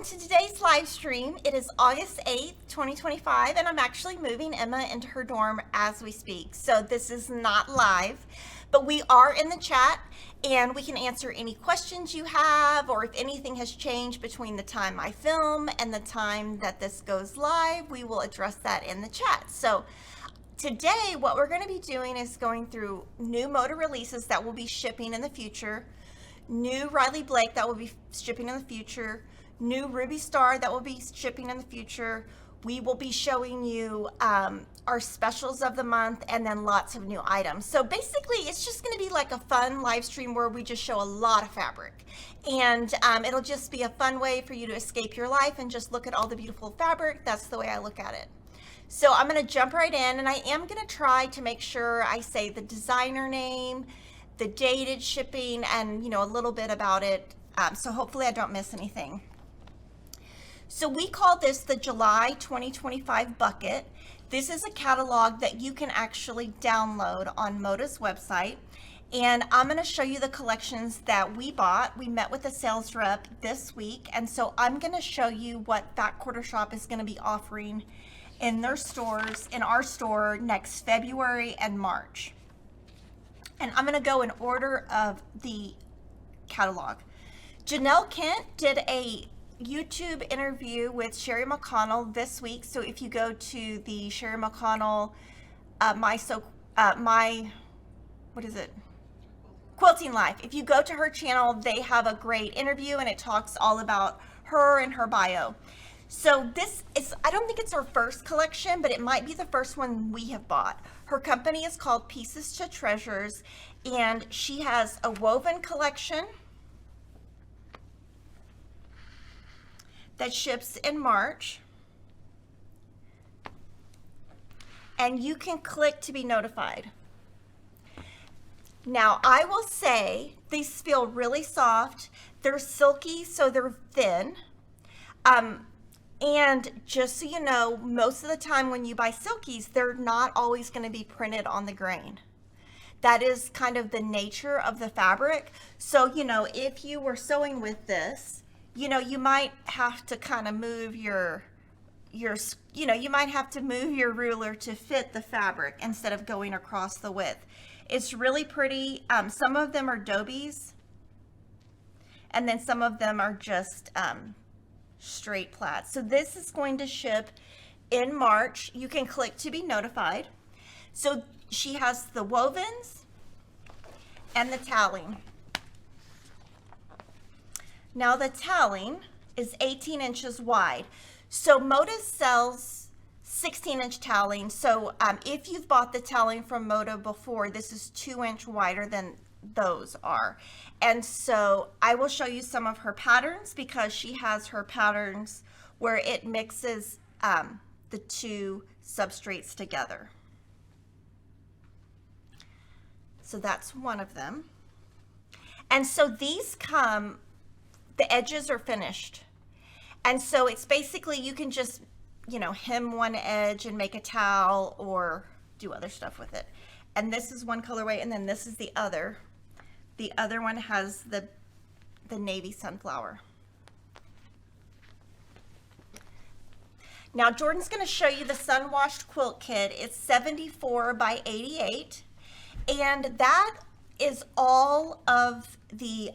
welcome to today's live stream. It is August 8th, 2025, and I'm actually moving Emma into her dorm as we speak. So this is not live, but we are in the chat and we can answer any questions you have, or if anything has changed between the time I film and the time that this goes live, we will address that in the chat. So today, what we're going to be doing is going through new Moda releases that will be shipping in the future, new Riley Blake that will be shipping in the future, new Ruby Star that will be shipping in the future. We will be showing you our specials of the month and then lots of new items. So basically, it's just going to be like a fun live stream where we just show a lot of fabric. And it'll just be a fun way for you to escape your life and just look at all the beautiful fabric. That's the way I look at it. So I'm going to jump right in, and I am going to try to make sure I say the designer name, the dated shipping, and a little bit about it. So hopefully I don't miss anything. So we call this the July 2025 bucket. This is a catalog that you can actually download on Moda's website. And I'm going to show you the collections that we bought. We met with a sales rep this week. And so I'm going to show you what Fat Quarter Shop is going to be offering in their stores, in our store, next February and March. And I'm going to go in order of the catalog. Janelle Kent did a YouTube interview with Sherry McConnell this week. So if you go to the Sherry McConnell, Quilting Life. If you go to her channel, they have a great interview and it talks all about her and her bio. So this is, I don't think it's her first collection, but it might be the first one we have bought. Her company is called Pieces to Treasures, and she has a woven collection that ships in March. And you can click to be notified. Now, I will say these feel really soft. They're silky, so they're thin. And just so you know, most of the time when you buy silkies, they're not always going to be printed on the grain. That is kind of the nature of the fabric. So, if you were sewing with this, you might have to kind of move you might have to move your ruler to fit the fabric instead of going across the width. It's really pretty. Some of them are dobies, and then some of them are just straight plaid. So this is going to ship in March. You can click to be notified. So she has the wovens and the toweling. Now the toweling is 18 inches wide. So Moda sells 16-inch toweling. So if you've bought the toweling from Moda before, this is 2-inch wider than those are. And so I will show you some of her patterns, because she has her patterns where it mixes the two substrates together. So that's one of them. And so these come, the edges are finished. And so it's basically, you can just, hem one edge and make a towel or do other stuff with it. And this is one colorway, and then this is the other. The other one has the navy sunflower. Now Jordan's going to show you the sun washed quilt kit. It's 74 by 88, and that is all of the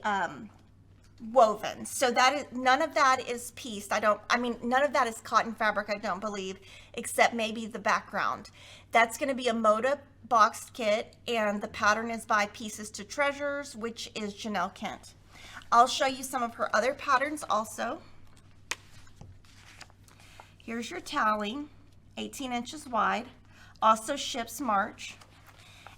woven. So that is, none of that is pieced. None of that is cotton fabric, I don't believe, except maybe the background. That's going to be a Moda boxed kit, and the pattern is by Pieces to Treasures, which is Janelle Kent. I'll show you some of her other patterns also. Here's your toweling, 18 inches wide, also ships March.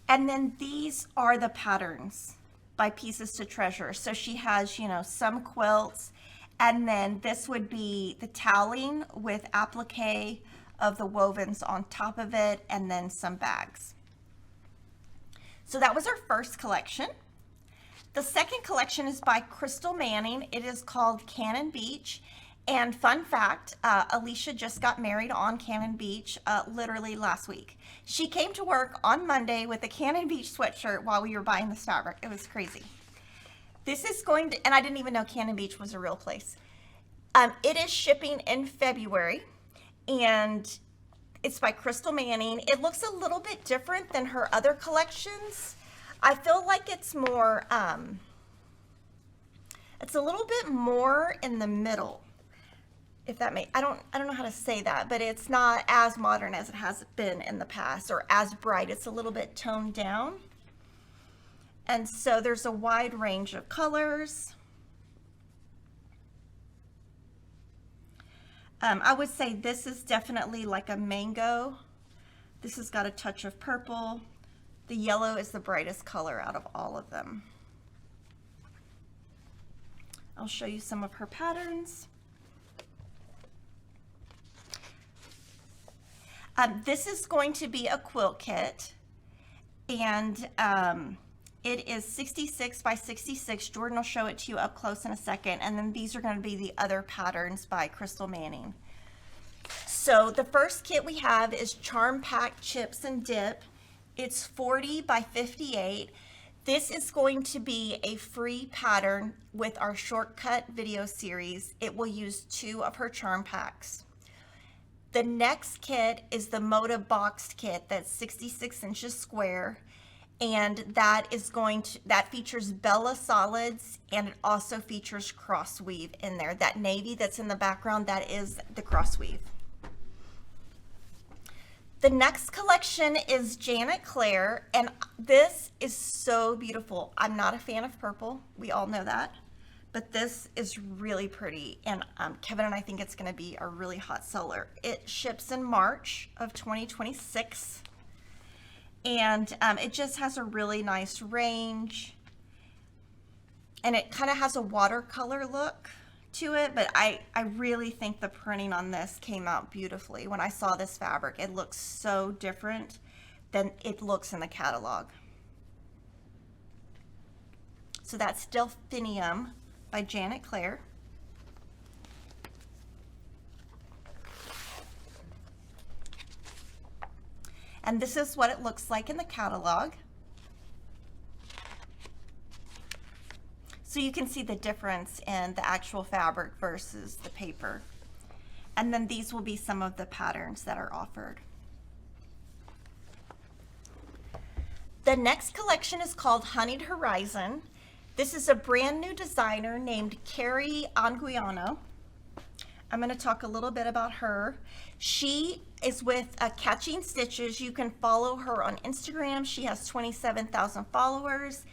And then these are the patterns by Pieces to Treasures. So she has, some quilts, and then this would be the toweling with applique of the wovens on top of it, and then some bags. So that was our first collection. The second collection is by Crystal Manning. It is called Cannon Beach. And fun fact, Alicia just got married on Cannon Beach literally last week. She came to work on Monday with a Cannon Beach sweatshirt while we were buying this fabric. It was crazy. This is going to, and I didn't even know Cannon Beach was a real place. It is shipping in February, and it's by Crystal Manning. It looks a little bit different than her other collections. I feel like it's more, it's a little bit more in the middle. If that I don't know how to say that, but it's not as modern as it has been in the past, or as bright. It's a little bit toned down. And so there's a wide range of colors. I would say this is definitely like a mango. This has got a touch of purple. The yellow is the brightest color out of all of them. I'll show you some of her patterns. This is going to be a quilt kit, and it is 66 by 66. Jordan will show it to you up close in a second, and then these are going to be the other patterns by Crystal Manning. So the first kit we have is Charm Pack Chips and Dip. It's 40 by 58. This is going to be a free pattern with our shortcut video series. It will use 2 of her charm packs. The next kit is the Moda boxed kit that's 66 inches square, and that features Bella solids, and it also features cross weave in there. That navy that's in the background, that is the cross weave. The next collection is Janet Claire, and this is so beautiful. I'm not a fan of purple, we all know that, but this is really pretty, and Kevin and I think it's going to be a really hot seller. It ships in March of 2026, and it just has a really nice range, and it kind of has a watercolor look to it, but I really think the printing on this came out beautifully. When I saw this fabric, it looks so different than it looks in the catalog. So that's Delphinium by Janet Claire. And this is what it looks like in the catalog. So you can see the difference in the actual fabric versus the paper. And then these will be some of the patterns that are offered. The next collection is called Honeyed Horizon. This is a brand new designer named Carrie Anguiano. I'm going to talk a little bit about her. She is with Catching Stitches. You can follow her on Instagram. She has 27,000 followers.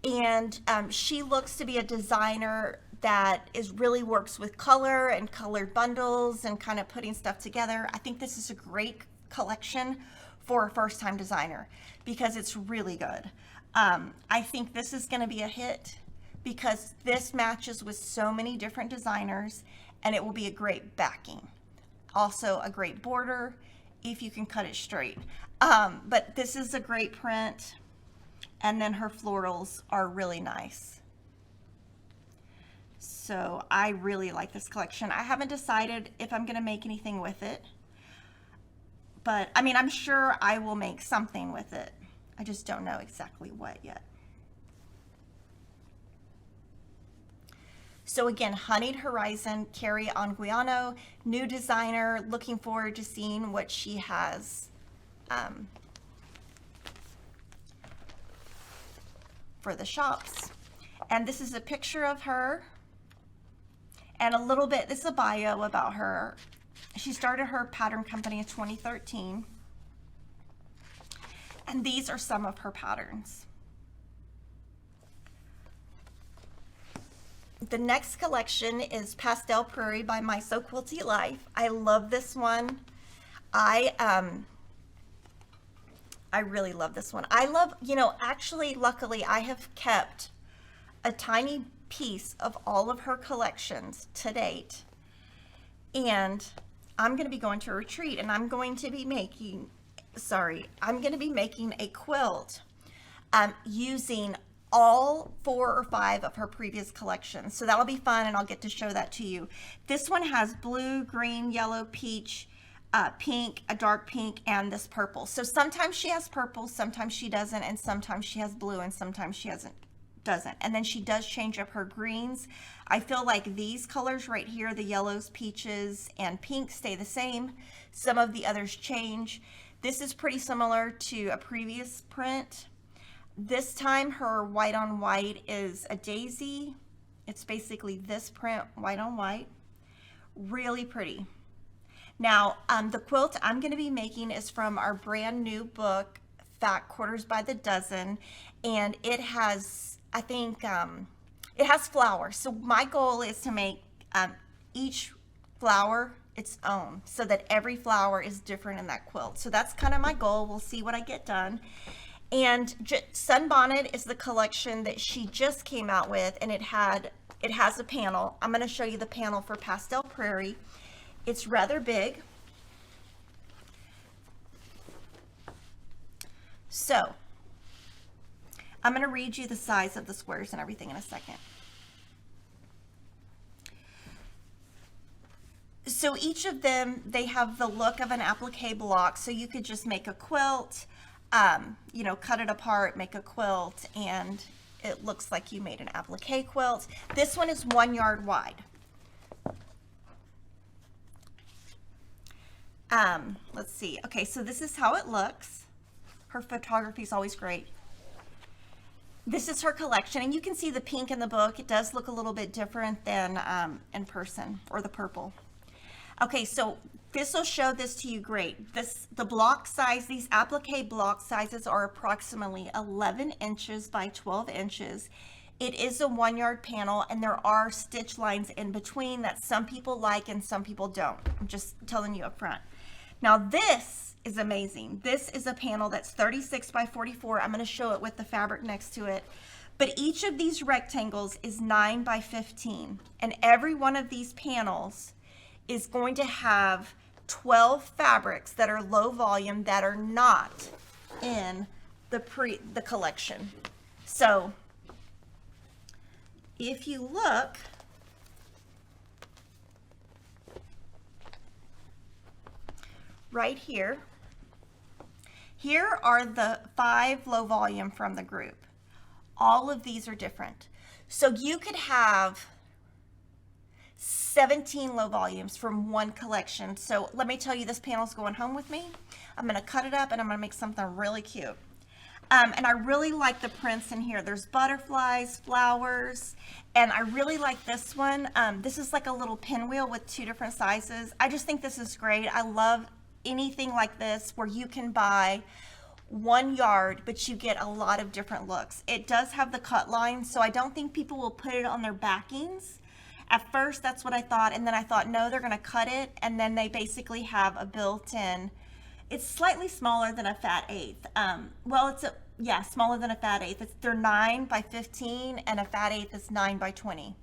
And she looks to be a designer that really works with color and colored bundles and kind of putting stuff together. I think this is a great collection for a first-time designer because it's really good. I think this is going to be a hit because this matches with so many different designers, and it will be a great backing. Also a great border if you can cut it straight. But this is a great print. And then her florals are really nice. So I really like this collection. I haven't decided if I'm going to make anything with it. But I mean, I'm sure I will make something with it. I just don't know exactly what yet. So again, Honeyed Horizon, Carrie Anguiano, new designer. Looking forward to seeing what she has for the shops. And this is a picture of her and a little bit, this is a bio about her. She started her pattern company in 2013, and these are some of her patterns. The next collection is Pastel Prairie by My So Quilty Life. I love this one. I really love this one. I love, actually, luckily, I have kept a tiny piece of all of her collections to date. And I'm going to be going to a retreat, and I'm going to be making a quilt using all 4 or 5 of her previous collections. So that'll be fun, and I'll get to show that to you. This one has blue, green, yellow, peach, pink, a dark pink, and this purple. So sometimes she has purple, sometimes she doesn't, and sometimes she has blue, and sometimes she has doesn't. And then she does change up her greens. I feel like these colors right here, the yellows, peaches, and pink, stay the same. Some of the others change. This is pretty similar to a previous print. This time her white on white is a daisy. It's basically this print, white on white. Really pretty. Now, the quilt I'm going to be making is from our brand new book, Fat Quarters by the Dozen, and it has, I think, it has flowers. So my goal is to make each flower its own, so that every flower is different in that quilt. So that's kind of my goal. We'll see what I get done. And Sunbonnet is the collection that she just came out with, and it has a panel. I'm going to show you the panel for Pastel Prairie. It's rather big. So I'm going to read you the size of the squares and everything in a second. So each of them, they have the look of an applique block. So you could just make a quilt, you know, cut it apart, make a quilt, and it looks like you made an applique quilt. This one is 1 yard wide. Let's see. Okay, so this is how it looks. Her photography is always great. This is her collection, and you can see the pink in the book. It does look a little bit different than in person, or the purple. Okay, so this will show this to you great. The block size, these applique block sizes are approximately 11 inches by 12 inches. It is a 1 yard panel, and there are stitch lines in between that some people like and some people don't. I'm just telling you up front. Now this is amazing. This is a panel that's 36 by 44. I'm going to show it with the fabric next to it. But each of these rectangles is 9 by 15. And every one of these panels is going to have 12 fabrics that are low volume that are not in the collection. So if you look, right here, here are the 5 low volume from the group. All of these are different. So you could have 17 low volumes from one collection. So let me tell you, this panel's going home with me. I'm going to cut it up and I'm going to make something really cute. And I really like the prints in here. There's butterflies, flowers, and I really like this one. This is like a little pinwheel with 2 different sizes. I just think this is great. I love anything like this where you can buy 1 yard, but you get a lot of different looks. It does have the cut lines, so I don't think people will put it on their backings. At first, that's what I thought, and then I thought, no, they're going to cut it, and then they basically have a built-in. It's slightly smaller than a fat eighth. Well, it's smaller than a fat eighth. They're 9 by 15, and a fat eighth is 9 by 20.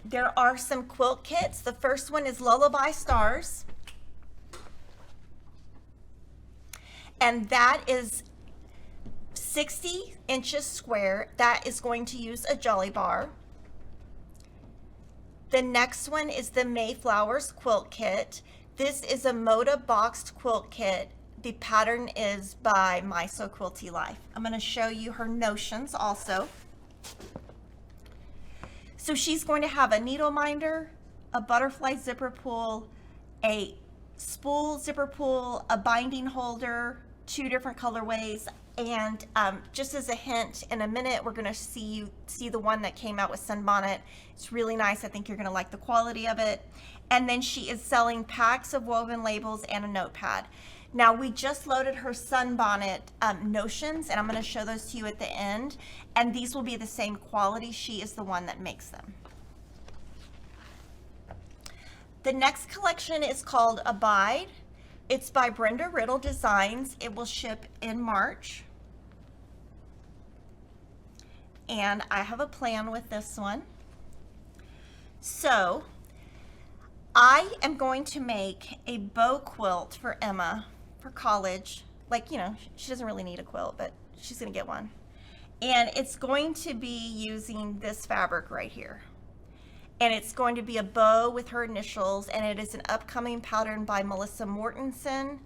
There are some quilt kits. The first one is Lullaby Stars. And that is 60 inches square. That is going to use a jolly bar. The next one is the Mayflowers quilt kit. This is a Moda boxed quilt kit. The pattern is by My So Quilty Life. I'm going to show you her notions also. So she's going to have a needle minder, a butterfly zipper pull, a spool zipper pull, a binding holder, 2 different colorways, and just as a hint, in a minute we're going to see the one that came out with Sunbonnet. It's really nice. I think you're going to like the quality of it. And then she is selling packs of woven labels and a notepad. Now we just loaded her Sunbonnet notions, and I'm going to show those to you at the end, and these will be the same quality. She is the one that makes them. The next collection is called Abide. It's by Brenda Riddle Designs. It will ship in March. And I have a plan with this one. So I am going to make a bow quilt for Emma for college. Like, you know, she doesn't really need a quilt, but she's going to get one. And it's going to be using this fabric right here. And it's going to be a bow with her initials, and it is an upcoming pattern by Melissa Mortensen.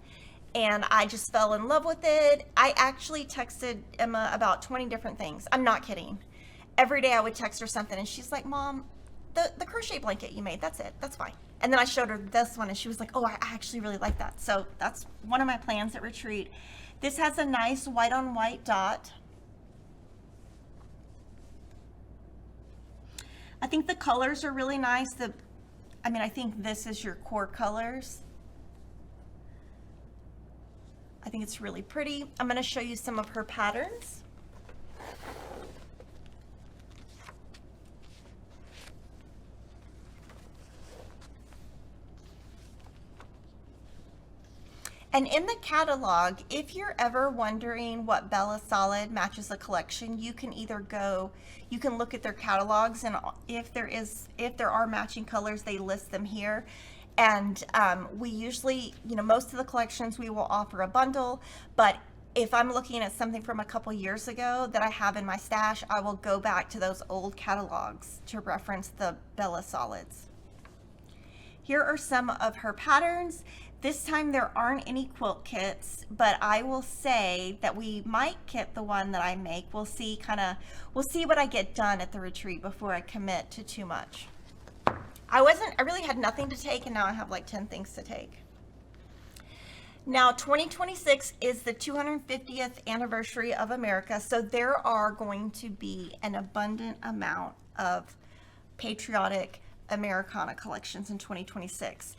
and I just fell in love with it. I actually texted Emma about 20 different things. I'm not kidding. Every day I would text her something, and she's like, Mom, the crochet blanket you made, that's it. That's fine. And then I showed her this one, and she was like, oh, I actually really like that. So that's one of my plans at retreat. This has a nice white on white dot. I think the colors are really nice. I think this is your core colors. I think it's really pretty. I'm going to show you some of her patterns. And in the catalog, if you're ever wondering what Bella Solid matches a collection, you can look at their catalogs, and if there are matching colors, they list them here. And we usually, most of the collections we will offer a bundle, but if I'm looking at something from a couple years ago that I have in my stash, I will go back to those old catalogs to reference the Bella Solids. Here are some of her patterns. This time there aren't any quilt kits, but I will say that we might kit the one that I make. We'll see what I get done at the retreat before I commit to too much. I really had nothing to take, and now I have like 10 things to take. Now 2026 is the 250th anniversary of America, so there are going to be an abundant amount of patriotic Americana collections in 2026.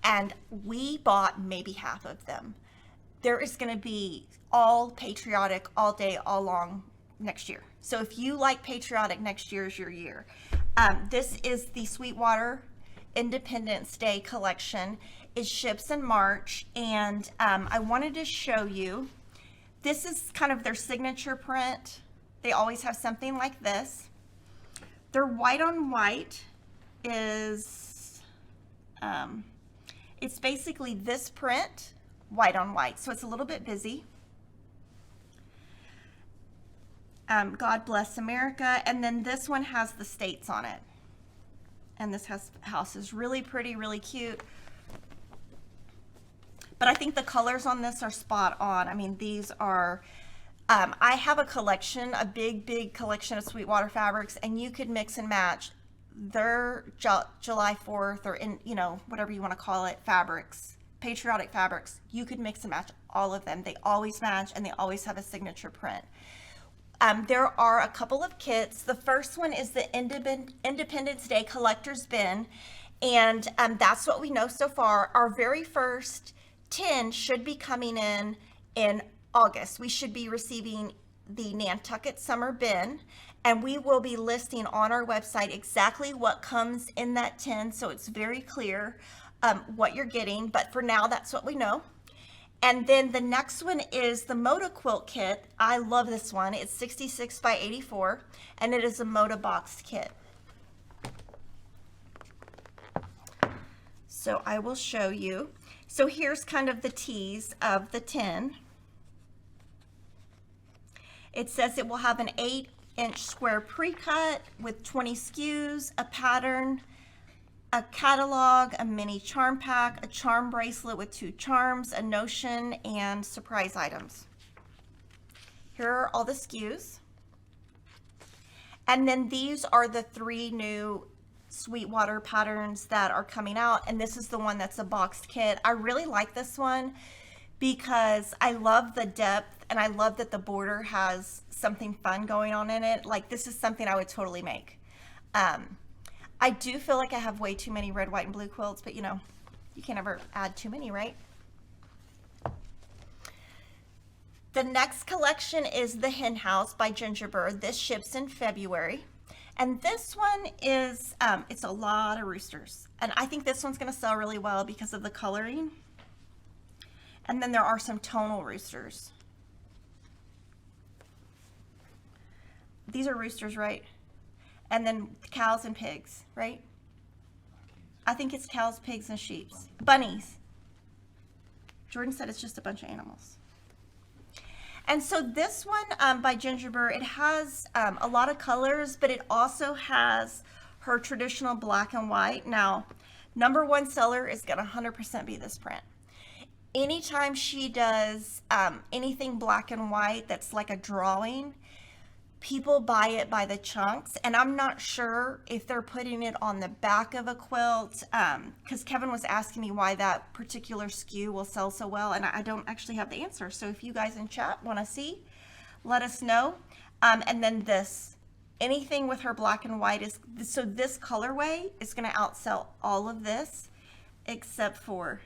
And we bought maybe half of them. There is going to be all patriotic all day, all long next year. So if you like patriotic, next year is your year. This is the Sweetwater Independence Day collection. It ships in March, and I wanted to show you. This is kind of their signature print. They always have something like this. Their white on white is it's basically this print, white on white, so it's a little bit busy. God Bless America, and then this one has the states on it. And this house is really pretty, really cute. But I think the colors on this are spot on. I mean, these are, I have a collection, a big collection of Sweetwater fabrics, and you could mix and match their July 4th or whatever you want to call it, fabrics, patriotic fabrics. You could mix and match all of them. They always match, and they always have a signature print. There are a couple of kits. The first one is the Independence Day Collector's Bin, and that's what we know so far. Our very first 10 should be coming in August. We should be receiving the Nantucket Summer Bin, and we will be listing on our website exactly what comes in that tin, so it's very clear what you're getting. But for now, that's what we know. And then the next one is the Moda quilt kit. I love this one. It's 66 by 84, and it is a Moda boxed kit. So I will show you. So here's kind of the tease of the tin. It says it will have an 8-inch square pre-cut with 20 SKUs, a pattern, a catalog, a mini charm pack, a charm bracelet with 2 charms, a notion, and surprise items. Here are all the SKUs. And then these are the 3 new Sweetwater patterns that are coming out, and this is the one that's a boxed kit. I really like this one because I love the depth, and I love that the border has something fun going on in it. Like, this is something I would totally make. I do feel like I have way too many red, white, and blue quilts, but you can't ever add too many, right? The next collection is the Hen House by Gingerbird. This ships in February. And this one is, it's a lot of roosters. And I think this one's gonna sell really well because of the coloring. And then there are some tonal roosters. These are roosters, right? And then cows and pigs, right? I think it's cows, pigs, and sheep. Bunnies. Jordan said it's just a bunch of animals. And so this one by Gingerbird, it has a lot of colors, but it also has her traditional black and white. Now, #1 seller is gonna 100% be this print. anytime she does anything black and white that's like a drawing, people buy it by the chunks, and I'm not sure if they're putting it on the back of a quilt, because Kevin was asking me why that particular SKU will sell so well, and I don't actually have the answer. So if you guys in chat want to see, let us know. And then this, anything with her black and white is, so this colorway is going to outsell all of this except for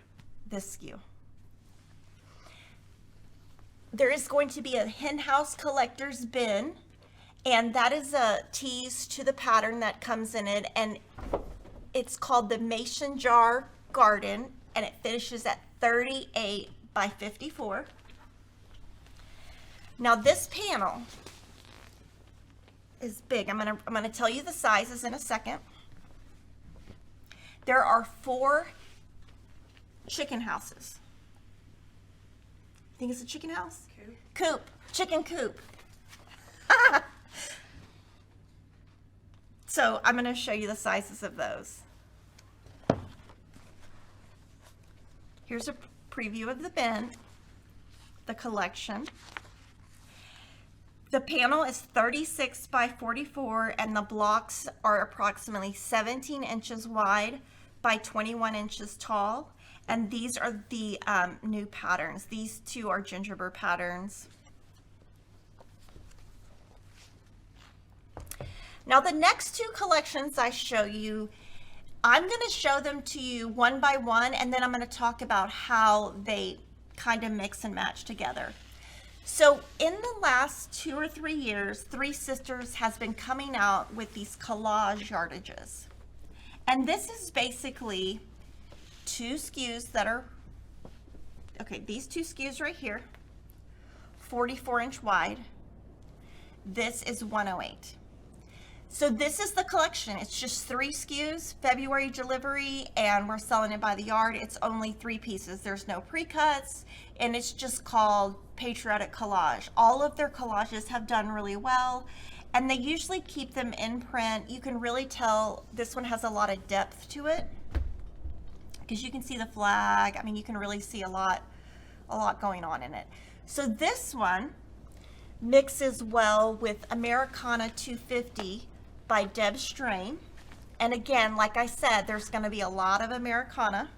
this SKU. There is going to be a hen house collector's bin, and that is a tease to the pattern that comes in it, and it's called the Mason Jar Garden, and it finishes at 38 by 54. Now this panel is big. I'm gonna tell you the sizes in a second. There are 4 chicken houses. Think it's a chicken house? Coop. Chicken coop. So I'm going to show you the sizes of those. Here's a preview of the bin, the collection. The panel is 36 by 44, and the blocks are approximately 17 inches wide by 21 inches tall. And these are the new patterns. These 2 are gingerbread patterns. Now the next 2 collections I show you, I'm going to show them to you one by one, and then I'm going to talk about how they kind of mix and match together. So in the last 2 or 3 years, Three Sisters has been coming out with these collage yardages. And this is basically 2 SKUs that are, okay, these 2 SKUs right here, 44-inch wide. This is 108. So this is the collection. It's just 3 SKUs, February delivery, and we're selling it by the yard. It's only 3 pieces. There's no pre-cuts, and it's just called Patriotic Collage. All of their collages have done really well, and they usually keep them in print. You can really tell this one has a lot of depth to it because you can see the flag. I mean, you can really see a lot going on in it. So this one mixes well with Americana 250 by Deb Strain. And again, like I said, there's going to be a lot of Americana.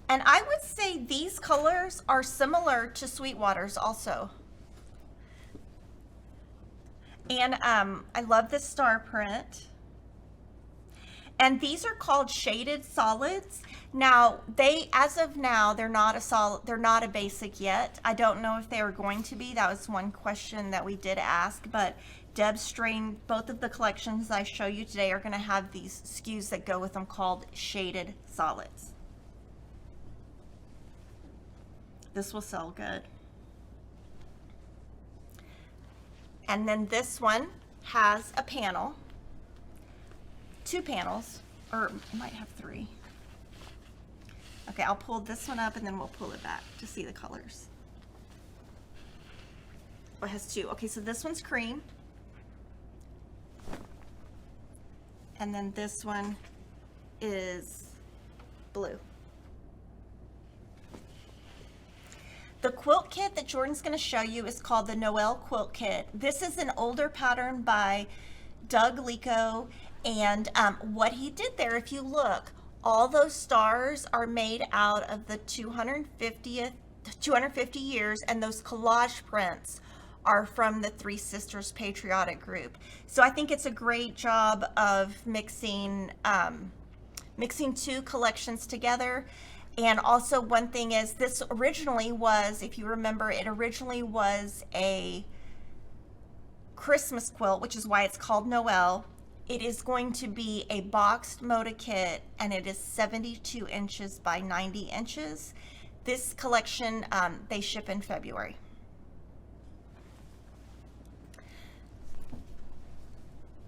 And I would say these colors are similar to Sweetwater's also. And I love this star print. And these are called shaded solids. Now, as of now, they're not a basic yet. I don't know if they are going to be. That was one question that we did ask, but Deb Strain, both of the collections I show you today are going to have these SKUs that go with them called shaded solids. This will sell good. And then this one has a panel. 2 panels, or it might have 3. Okay, I'll pull this one up and then we'll pull it back to see the colors. Oh, it has 2. Okay, so this one's cream. And then this one is blue. The quilt kit that Jordan's going to show you is called the Noel Quilt Kit. This is an older pattern by Doug Lico. And what he did there, if you look, all those stars are made out of the 250 years, and those collage prints are from the Three Sisters Patriotic Group. So I think it's a great job of mixing 2 collections together. And also one thing is, this originally was, if you remember, it originally was a Christmas quilt, which is why it's called Noel. It is going to be a boxed Moda kit, and it is 72 inches by 90 inches. This collection, they ship in February.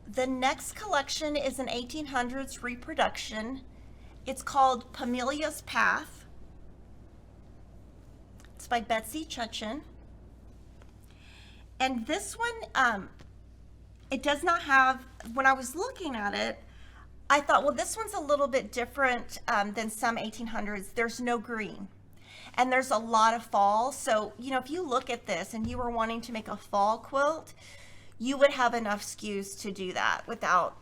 The next collection is an 1800s reproduction. It's called Pamelia's Path. It's by Betsy Chuchin. And this one, it does not have, when I was looking at it, I thought, well, this one's a little bit different than some 1800s. There's no green. And there's a lot of fall. So, you know, if you look at this and you were wanting to make a fall quilt, you would have enough SKUs to do that without,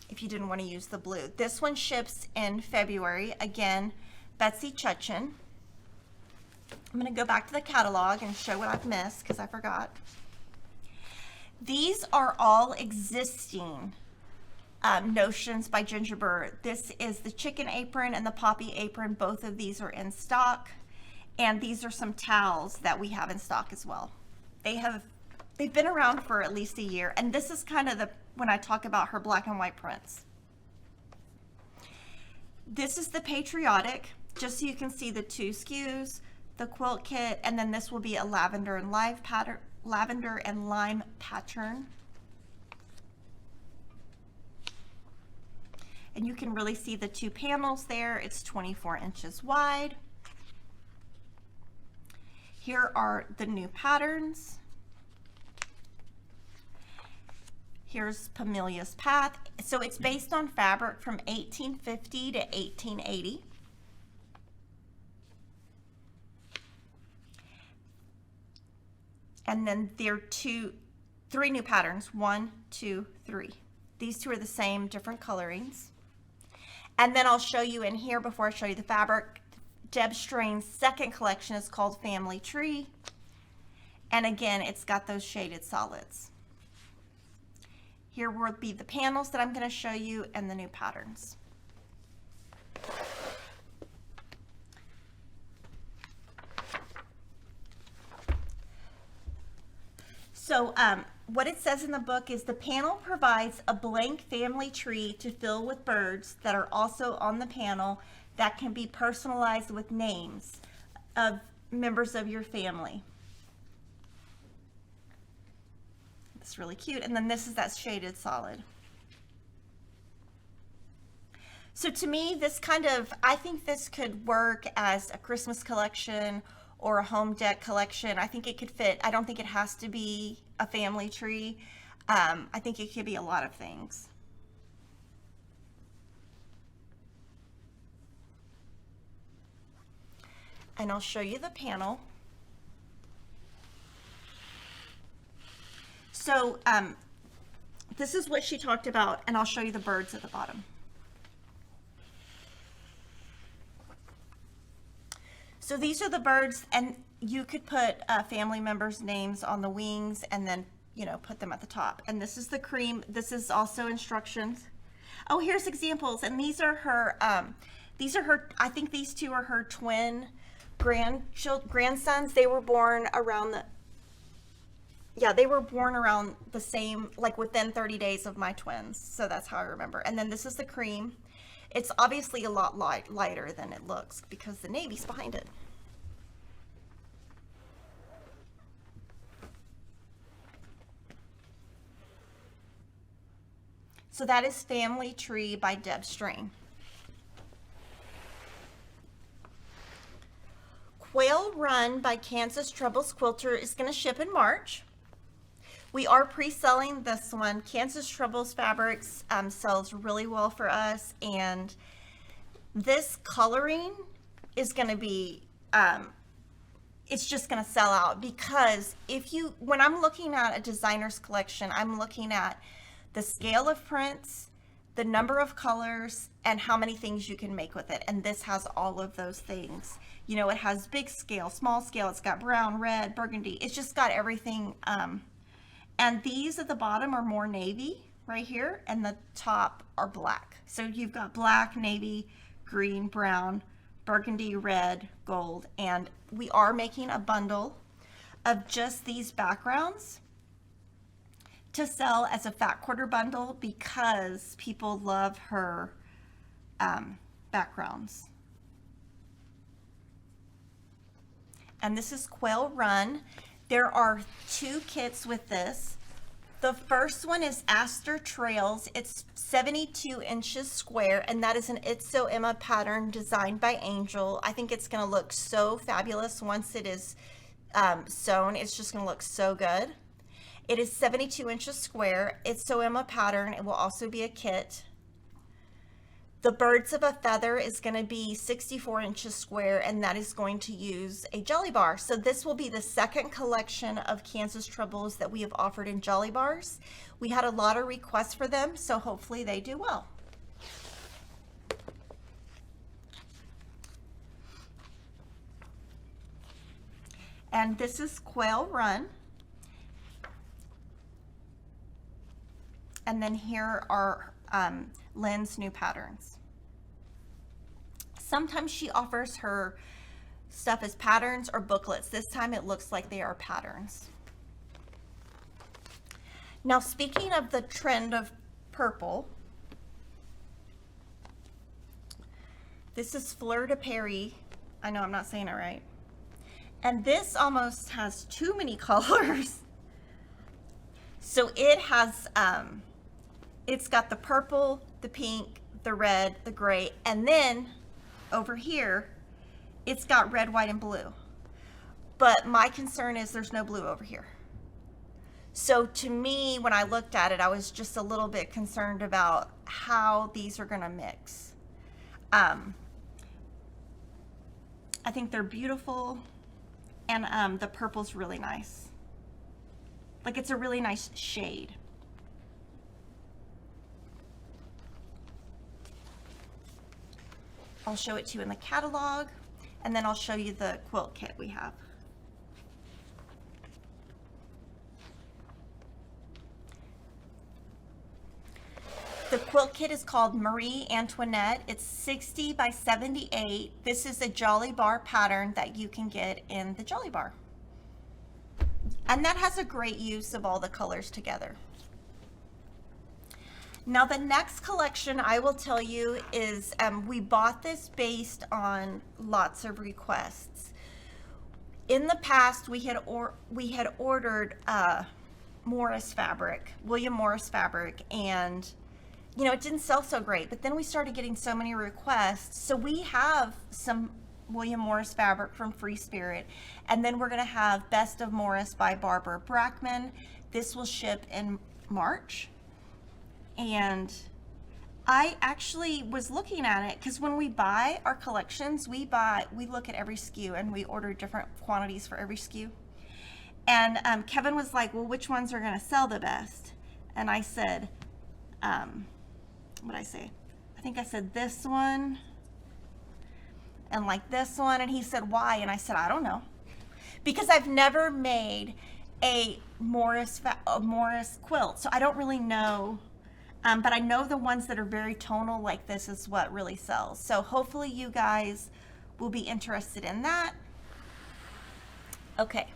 if you didn't want to use the blue. This one ships in February. Again, Betsy Chutchin. I'm going to go back to the catalog and show what I've missed because I forgot. These are all existing notions by Ginger Burr. This is the chicken apron and the poppy apron. Both of these are in stock. And these are some towels that we have in stock as well. They've been around for at least a year. And this is kind of when I talk about her black and white prints. This is the patriotic, just so you can see the 2 SKUs, the quilt kit, and then this will be a lavender and lime pattern. And you can really see the 2 panels there. It's 24 inches wide. Here are the new patterns. Here's Pamelia's Path. So it's based on fabric from 1850 to 1880. And then there are 3 new patterns, 1, 2, 3. These 2 are the same, different colorings. And then I'll show you in here, before I show you the fabric, Deb Strain's second collection is called Family Tree. And again, it's got those shaded solids. Here will be the panels that I'm going to show you and the new patterns. So what it says in the book is the panel provides a blank family tree to fill with birds that are also on the panel that can be personalized with names of members of your family. It's really cute. And then this is that shaded solid. So to me, this I think this could work as a Christmas collection or a home deck collection. I think it could fit. I don't think it has to be a family tree. I think it could be a lot of things. And I'll show you the panel. So this is what she talked about, and I'll show you the birds at the bottom. So these are the birds, and you could put family members' names on the wings and then, you know, put them at the top. And this is the cream. This is also instructions. Oh, here's examples. And these are her, I think these 2 are her twin grandsons. They were born around they were born around the same, like within 30 days of my twins. So that's how I remember. And then this is the cream. It's obviously a lot lighter than it looks because the navy's behind it. So that is Family Tree by Deb Strain. Quail Run by Kansas Troubles Quilter is going to ship in March. We are pre-selling this one. Kansas Troubles Fabrics sells really well for us, and this coloring is going to be, it's just going to sell out, because when I'm looking at a designer's collection, I'm looking at the scale of prints, the number of colors, and how many things you can make with it. And this has all of those things. You know, it has big scale, small scale, it's got brown, red, burgundy. It's just got everything. And these at the bottom are more navy right here, and the top are black. So you've got black, navy, green, brown, burgundy, red, gold. And we are making a bundle of just these backgrounds to sell as a fat quarter bundle because people love her backgrounds. And this is Quail Run. There are 2 kits with this. The first one is Aster Trails. It's 72 inches square, and that is an It's So Emma pattern designed by Angel. I think it's going to look so fabulous once it is sewn. It's just going to look so good. It is 72 inches square. It's So Emma pattern. It will also be a kit. The Birds of a Feather is going to be 64 inches square, and that is going to use a jelly bar. So this will be the second collection of Kansas Troubles that we have offered in jelly bars. We had a lot of requests for them, so hopefully they do well. And this is Quail Run. And then here are Lynn's new patterns. Sometimes she offers her stuff as patterns or booklets. This time it looks like they are patterns. Now, speaking of the trend of purple, this is Fleur de Paris. I know I'm not saying it right. And this almost has too many colors. So it has, it's got the purple, the pink, the red, the gray, and then over here, it's got red, white, and blue. But my concern is there's no blue over here. So to me, when I looked at it, I was just a little bit concerned about how these are gonna mix. I think they're beautiful, and the purple's really nice. Like, it's a really nice shade. I'll show it to you in the catalog, and then I'll show you the quilt kit we have. The quilt kit is called Marie Antoinette. It's 60 by 78. This is a Jolly Bar pattern that you can get in the Jolly Bar. And that has a great use of all the colors together. Now the next collection I will tell you is, we bought this based on lots of requests. In the past, we had ordered Morris fabric, William Morris fabric, and you know, it didn't sell so great, but then we started getting so many requests. So we have some William Morris fabric from Free Spirit, and then we're gonna have Best of Morris by Barbara Brackman. This will ship in March. And I actually was looking at it because when we buy our collections, we look at every SKU and we order different quantities for every SKU. And Kevin was like, well, which ones are gonna sell the best? And I said, what did I say? I think I said this one and like this one. And he said, why? And I said, I don't know. Because I've never made a Morris quilt, so I don't really know. But I know the ones that are very tonal like this is what really sells. So hopefully you guys will be interested in that. Okay,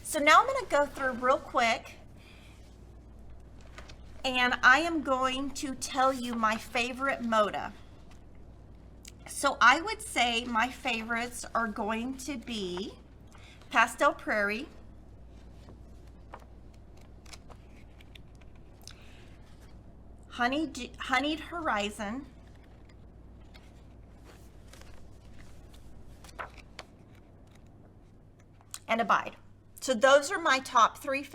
so now I'm gonna go through real quick, and I am going to tell you my favorite Moda. So I would say my favorites are going to be Pastel Prairie, Honeyed Horizon, and Abide. So those are my top three.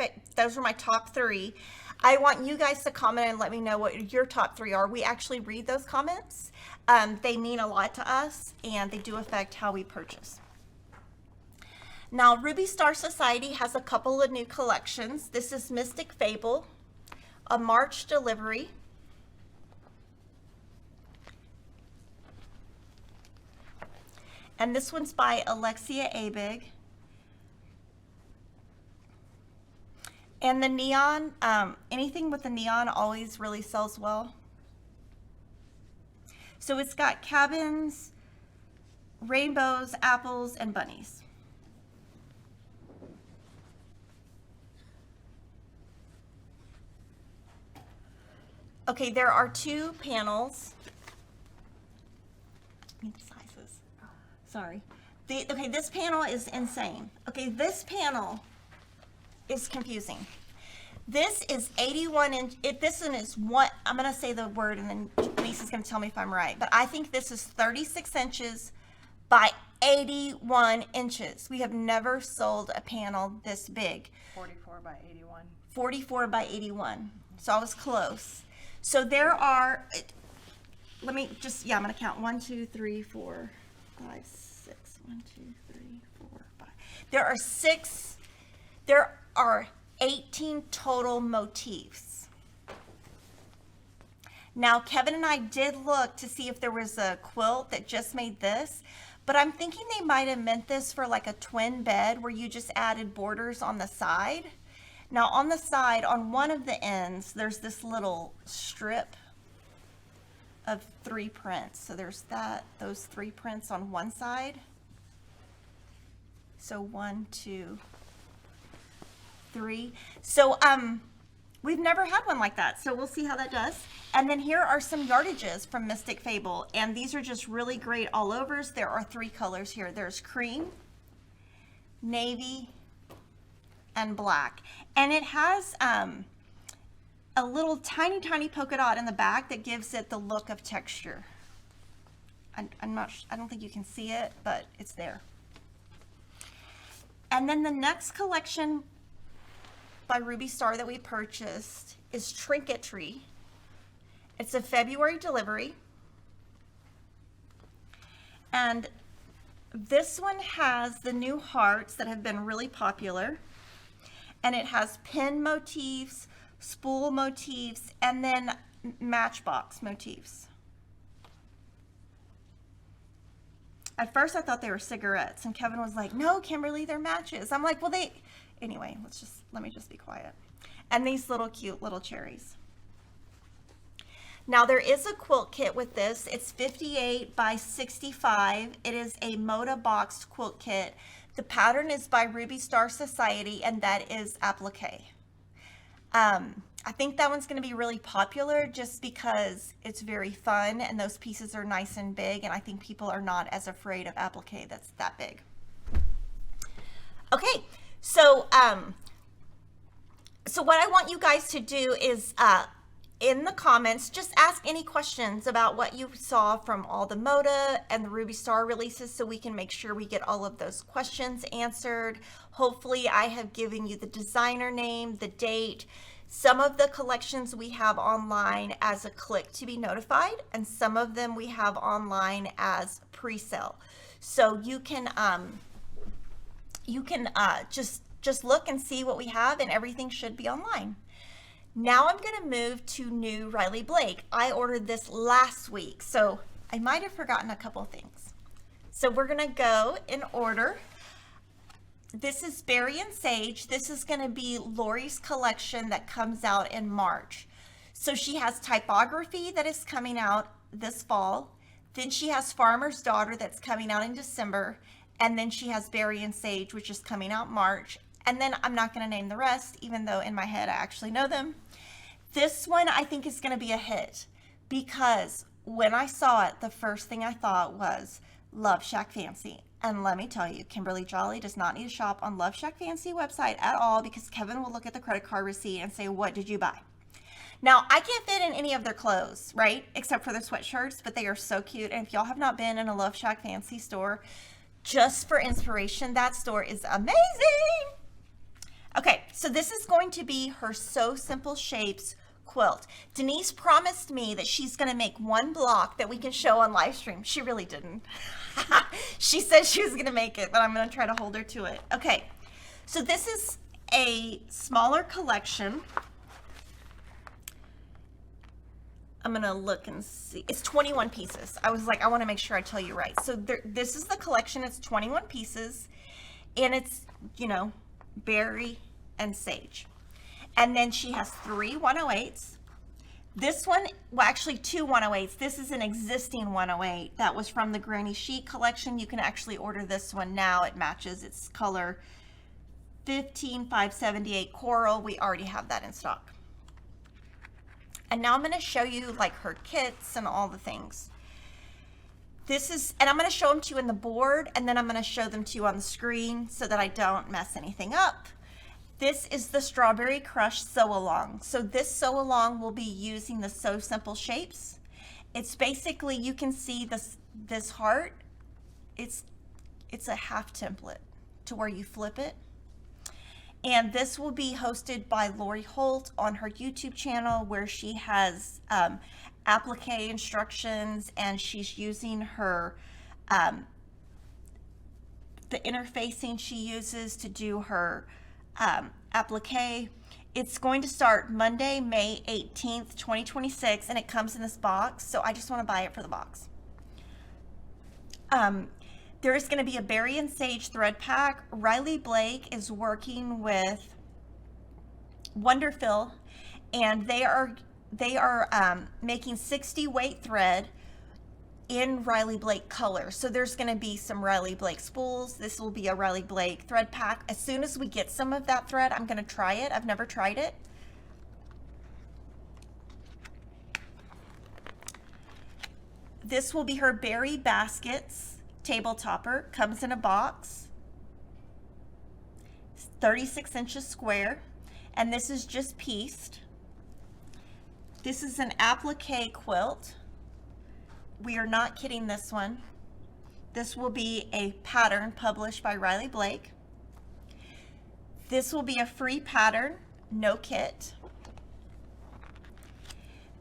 I want you guys to comment and let me know what your top three are. We actually read those comments. They mean a lot to us, and they do affect how we purchase. Now, Ruby Star Society has a couple of new collections. This is Mystic Fable, a March delivery. And this one's by Alexia Abig. And the neon, anything with the neon always really sells well. So it's got cabins, rainbows, apples, and bunnies. Okay, there are two panels. I need the sizes. Sorry. Okay, this panel is insane. Okay, this panel is confusing. This is 81 inch. This one is what, I'm gonna say the word and then Lisa's gonna tell me if I'm right, but I think this is 36 inches by 81 inches. We have never sold a panel this big. 44 by 81. 44 by 81. So I was close. So there are, let me just, yeah, I'm going to count 1, 2, 3, 4, 5, 6. 1, 2, 3, 4, 5. There are 18 total motifs. Now, Kevin and I did look to see if there was a quilt that just made this, but I'm thinking they might have meant this for like a twin bed where you just added borders on the side. Now, on the side, on one of the ends, there's this little strip of 3 prints. So there's those 3 prints on one side. So 1, 2, 3. So we've never had one like that, so we'll see how that does. And then here are some yardages from Mystic Fable, and these are just really great all overs. There are 3 colors here. There's cream, navy, and black. And it has a little tiny polka dot in the back that gives it the look of texture. I don't think you can see it, but it's there. And then the next collection by Ruby Star that we purchased is Trinketry. It's a February delivery. And this one has the new hearts that have been really popular. And it has pin motifs, spool motifs, and then matchbox motifs. At first I thought they were cigarettes, and Kevin was like, no, Kimberly, they're matches. I'm like, well, anyway, let me just be quiet. And these little cute little cherries. Now there is a quilt kit with this. It's 58 by 65. It is a Moda boxed quilt kit. The pattern is by Ruby Star Society, and that is applique. I think that one's going to be really popular just because it's very fun and those pieces are nice and big, and I think people are not as afraid of applique that's that big. Okay, so what I want you guys to do is in the comments, just ask any questions about what you saw from all the Moda and the Ruby Star releases so we can make sure we get all of those questions answered. Hopefully I have given you the designer name, the date. Some of the collections we have online as a click to be notified, and some of them we have online as pre-sale. So you can just look and see what we have, and everything should be online. Now I'm going to move to new Riley Blake. I ordered this last week, so I might have forgotten a couple things. So we're going to go in order. This is Berry and Sage. This is going to be Lori's collection that comes out in March. So she has Typography that is coming out this fall. Then she has Farmer's Daughter that's coming out in December. And then she has Berry and Sage, which is coming out March. And then I'm not going to name the rest, even though in my head I actually know them. This one I think is going to be a hit because when I saw it, the first thing I thought was Love Shack Fancy. And let me tell you, Kimberly Jolly does not need to shop on Love Shack Fancy website at all because Kevin will look at the credit card receipt and say, what did you buy? Now, I can't fit in any of their clothes, right? Except for their sweatshirts, but they are so cute. And if y'all have not been in a Love Shack Fancy store, just for inspiration, that store is amazing. Okay, so this is going to be her So Simple Shapes quilt. Denise promised me that she's going to make one block that we can show on Livestream. She really didn't. She said she was going to make it, but I'm going to try to hold her to it. Okay, so this is a smaller collection. I'm going to look and see. It's 21 pieces. I was like, I want to make sure I tell you right. So this is the collection. It's 21 pieces, and it's, you know, Berry and Sage. And then she has 3 108s. This one, well, actually 2 108s. This is an existing 108 that was from the Granny Chic collection. You can actually order this one now. It matches its color 15578 Coral. We already have that in stock. And now I'm going to show you like her kits and all the things. This is, and I'm going to show them to you in the board, and then I'm going to show them to you on the screen so that I don't mess anything up. This is the Strawberry Crush Sew Along. So this sew along will be using the So Simple Shapes. It's basically, you can see this heart. It's a half template to where you flip it. And this will be hosted by Lori Holt on her YouTube channel, where she has applique instructions, and she's using her the interfacing she uses to do her applique. It's going to start Monday, May 18th, 2026, and it comes in this box, so I just want to buy it for the box. There is going to be a Berry and Sage thread pack. Riley Blake is working with Wonderfill, and they are making 60 weight thread in Riley Blake color. So there's going to be some Riley Blake spools. This will be a Riley Blake thread pack. As soon as we get some of that thread, I'm going to try it. I've never tried it. This will be her Berry Baskets table topper. Comes in a box, 36 inches square, and this is just pieced. This is an applique quilt. We are not kidding this one. This will be a pattern published by Riley Blake. This will be a free pattern, no kit.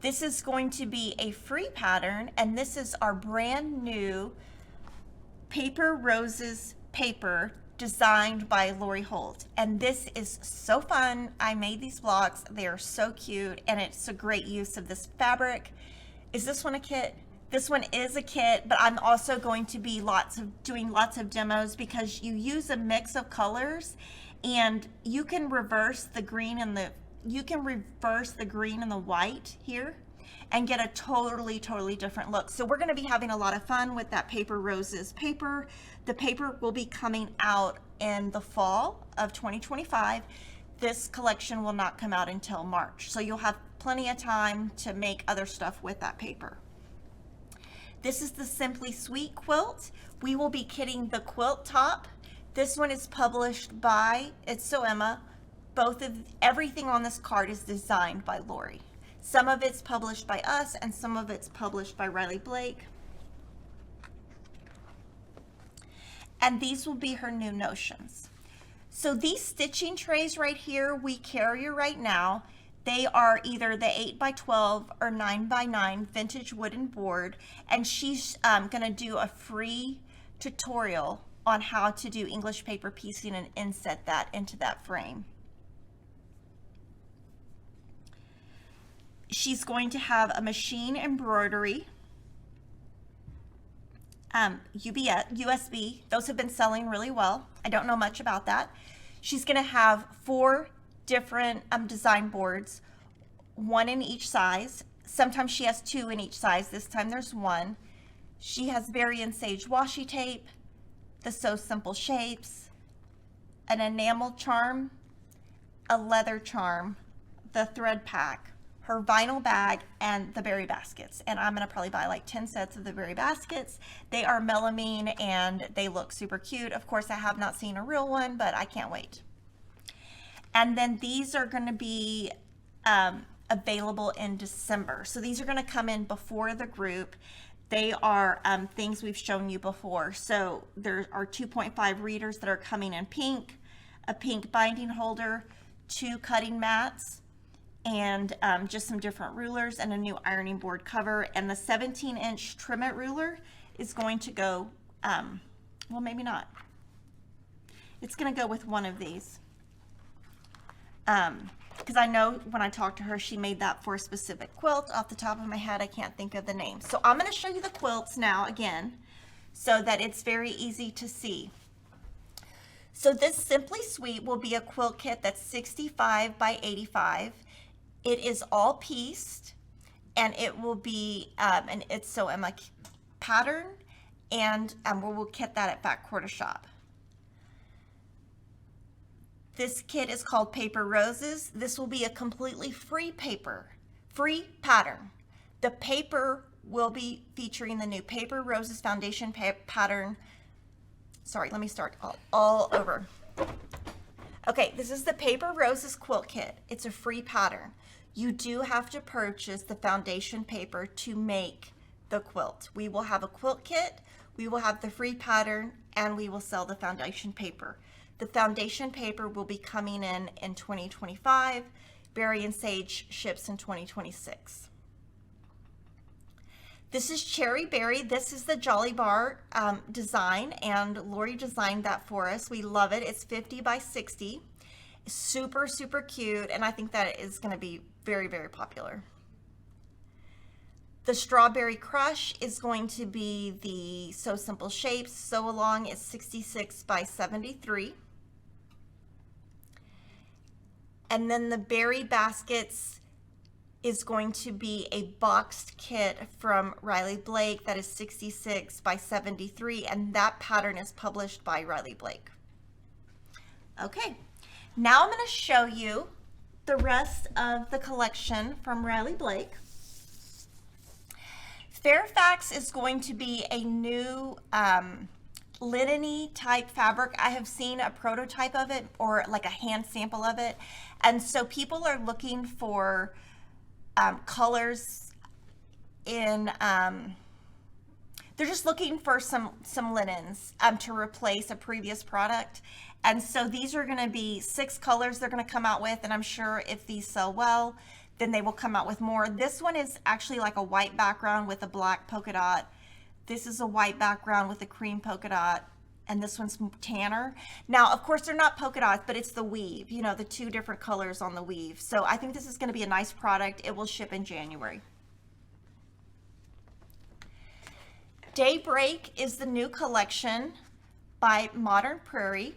This is going to be a free pattern, and this is our brand new Paper Roses paper designed by Lori Holt. And this is so fun. I made these blocks. They are so cute, and it's a great use of this fabric. Is this one a kit? This one is a kit, but I'm also going to be doing lots of demos because you use a mix of colors, and you can reverse the green and the white here and get a totally different look. So we're going to be having a lot of fun with that Paper Roses paper. The paper will be coming out in the fall of 2025. This collection will not come out until March, so you'll have plenty of time to make other stuff with that paper. This is the Simply Sweet quilt. We will be kitting the quilt top. This one is published by It's So Emma. Everything on this card is designed by Lori. Some of it's published by us, and some of it's published by Riley Blake. And these will be her new notions. So these stitching trays right here, we carry right now. They are either the 8x12 or 9x9 vintage wooden board, and she's gonna do a free tutorial on how to do English paper piecing and inset that into that frame. She's going to have a machine embroidery, USB. Those have been selling really well. I don't know much about that. She's going to have 4 different design boards, 1 in each size. Sometimes she has 2 in each size. This time there's 1. She has Berry and Sage washi tape, the So Simple Shapes, an enamel charm, a leather charm, the thread pack, her vinyl bag, and the berry baskets. And I'm gonna probably buy like 10 sets of the berry baskets. They are melamine and they look super cute. Of course, I have not seen a real one, but I can't wait. And then these are gonna be available in December. So these are gonna come in before the group. They are things we've shown you before. So there are 2.5 readers that are coming in pink, a pink binding holder, 2 cutting mats, and just some different rulers and a new ironing board cover. And the 17-inch Trim-It ruler is going to go, well, maybe not. It's going to go with one of these. Because I know when I talked to her, she made that for a specific quilt. Off the top of my head, I can't think of the name. So I'm going to show you the quilts now again so that it's very easy to see. So this Simply Sweet will be a quilt kit that's 65 by 85. It is all pieced, and it will be an It's So Emma pattern, and we'll kit that at Fat Quarter Shop. This kit is called Paper Roses. This will be a completely free pattern. The paper will be featuring the new Paper Roses foundation pattern. Sorry, let me start all over. Okay, this is the Paper Roses quilt kit. It's a free pattern. You do have to purchase the foundation paper to make the quilt. We will have a quilt kit, we will have the free pattern, and we will sell the foundation paper. The foundation paper will be coming in 2025. Berry and Sage ships in 2026. This is Cherry Berry. This is the Jolly Bar design, and Lori designed that for us. We love it. It's 50 by 60. Super, super cute, and I think that is going to be very, very popular. The Strawberry Crush is going to be the So Simple Shapes Sew Along. It's 66 by 73. And then the Berry Baskets is going to be a boxed kit from Riley Blake that is 66 by 73, and that pattern is published by Riley Blake. Okay, now I'm going to show you the rest of the collection from Riley Blake. Fairfax is going to be a new linen-y type fabric. I have seen a prototype of it, or like a hand sample of it, and so people are looking for colors in they're just looking for some linens to replace a previous product. And so these are going to be 6 colors they're going to come out with, and I'm sure if these sell well, then they will come out with more. This one is actually like a white background with a black polka dot. This is a white background with a cream polka dot, and this one's tanner. Now, of course, they're not polka dots, but it's the weave, you know, the 2 different colors on the weave. So I think this is going to be a nice product. It will ship in January. Daybreak is the new collection by Modern Prairie.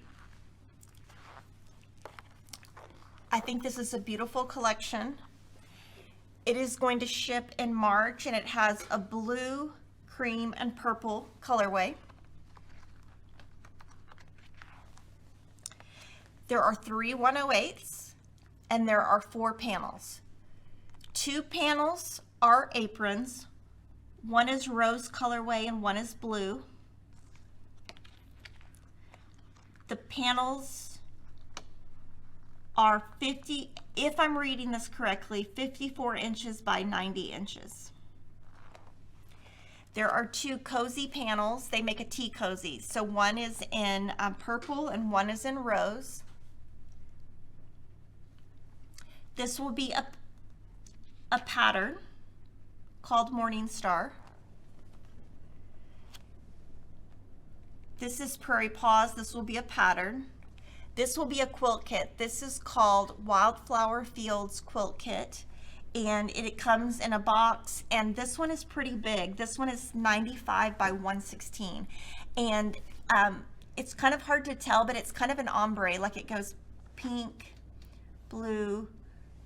I think this is a beautiful collection. It is going to ship in March, and it has a blue, cream, and purple colorway. There are 3 108s, and there are 4 panels. 2 panels are aprons. One is rose colorway and one is blue. The panels are 50, if I'm reading this correctly, 54 inches by 90 inches. There are 2 cozy panels. They make a tea cozy. So one is in purple and one is in rose. This will be a pattern called Morning Star. This is Prairie Paws. This will be a pattern. This will be a quilt kit. This is called Wildflower Fields Quilt Kit, and it comes in a box, and this one is pretty big. This one is 95 by 116, and it's kind of hard to tell, but it's kind of an ombre, like it goes pink, blue,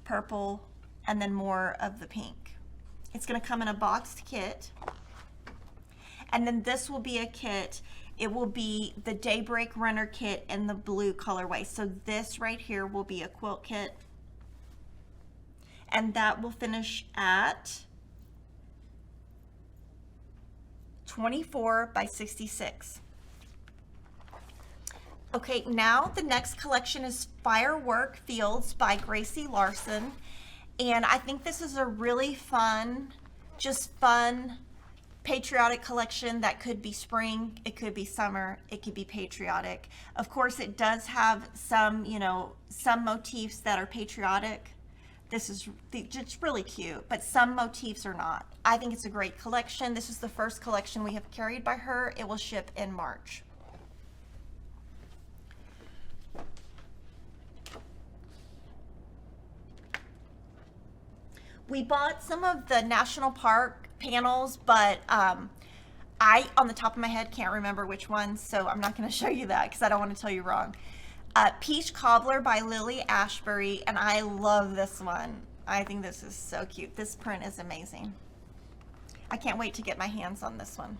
purple, and then more of the pink. It's going to come in a boxed kit, and then this will be a kit. It will be the Daybreak Runner kit in the blue colorway. So this right here will be a quilt kit, and that will finish at 24 by 66. Okay, now the next collection is Firework Fields by Gracie Larson. And I think this is a really fun, just fun, patriotic collection that could be spring, it could be summer, it could be patriotic. Of course, it does have some, you know, some motifs that are patriotic. This is just really cute, but some motifs are not. I think it's a great collection. This is the first collection we have carried by her. It will ship in March. We bought some of the National Park panels, but I, on the top of my head, can't remember which ones, so I'm not going to show you that because I don't want to tell you wrong. Peach Cobbler by Lily Ashbury, and I love this one. I think this is so cute. This print is amazing. I can't wait to get my hands on this one.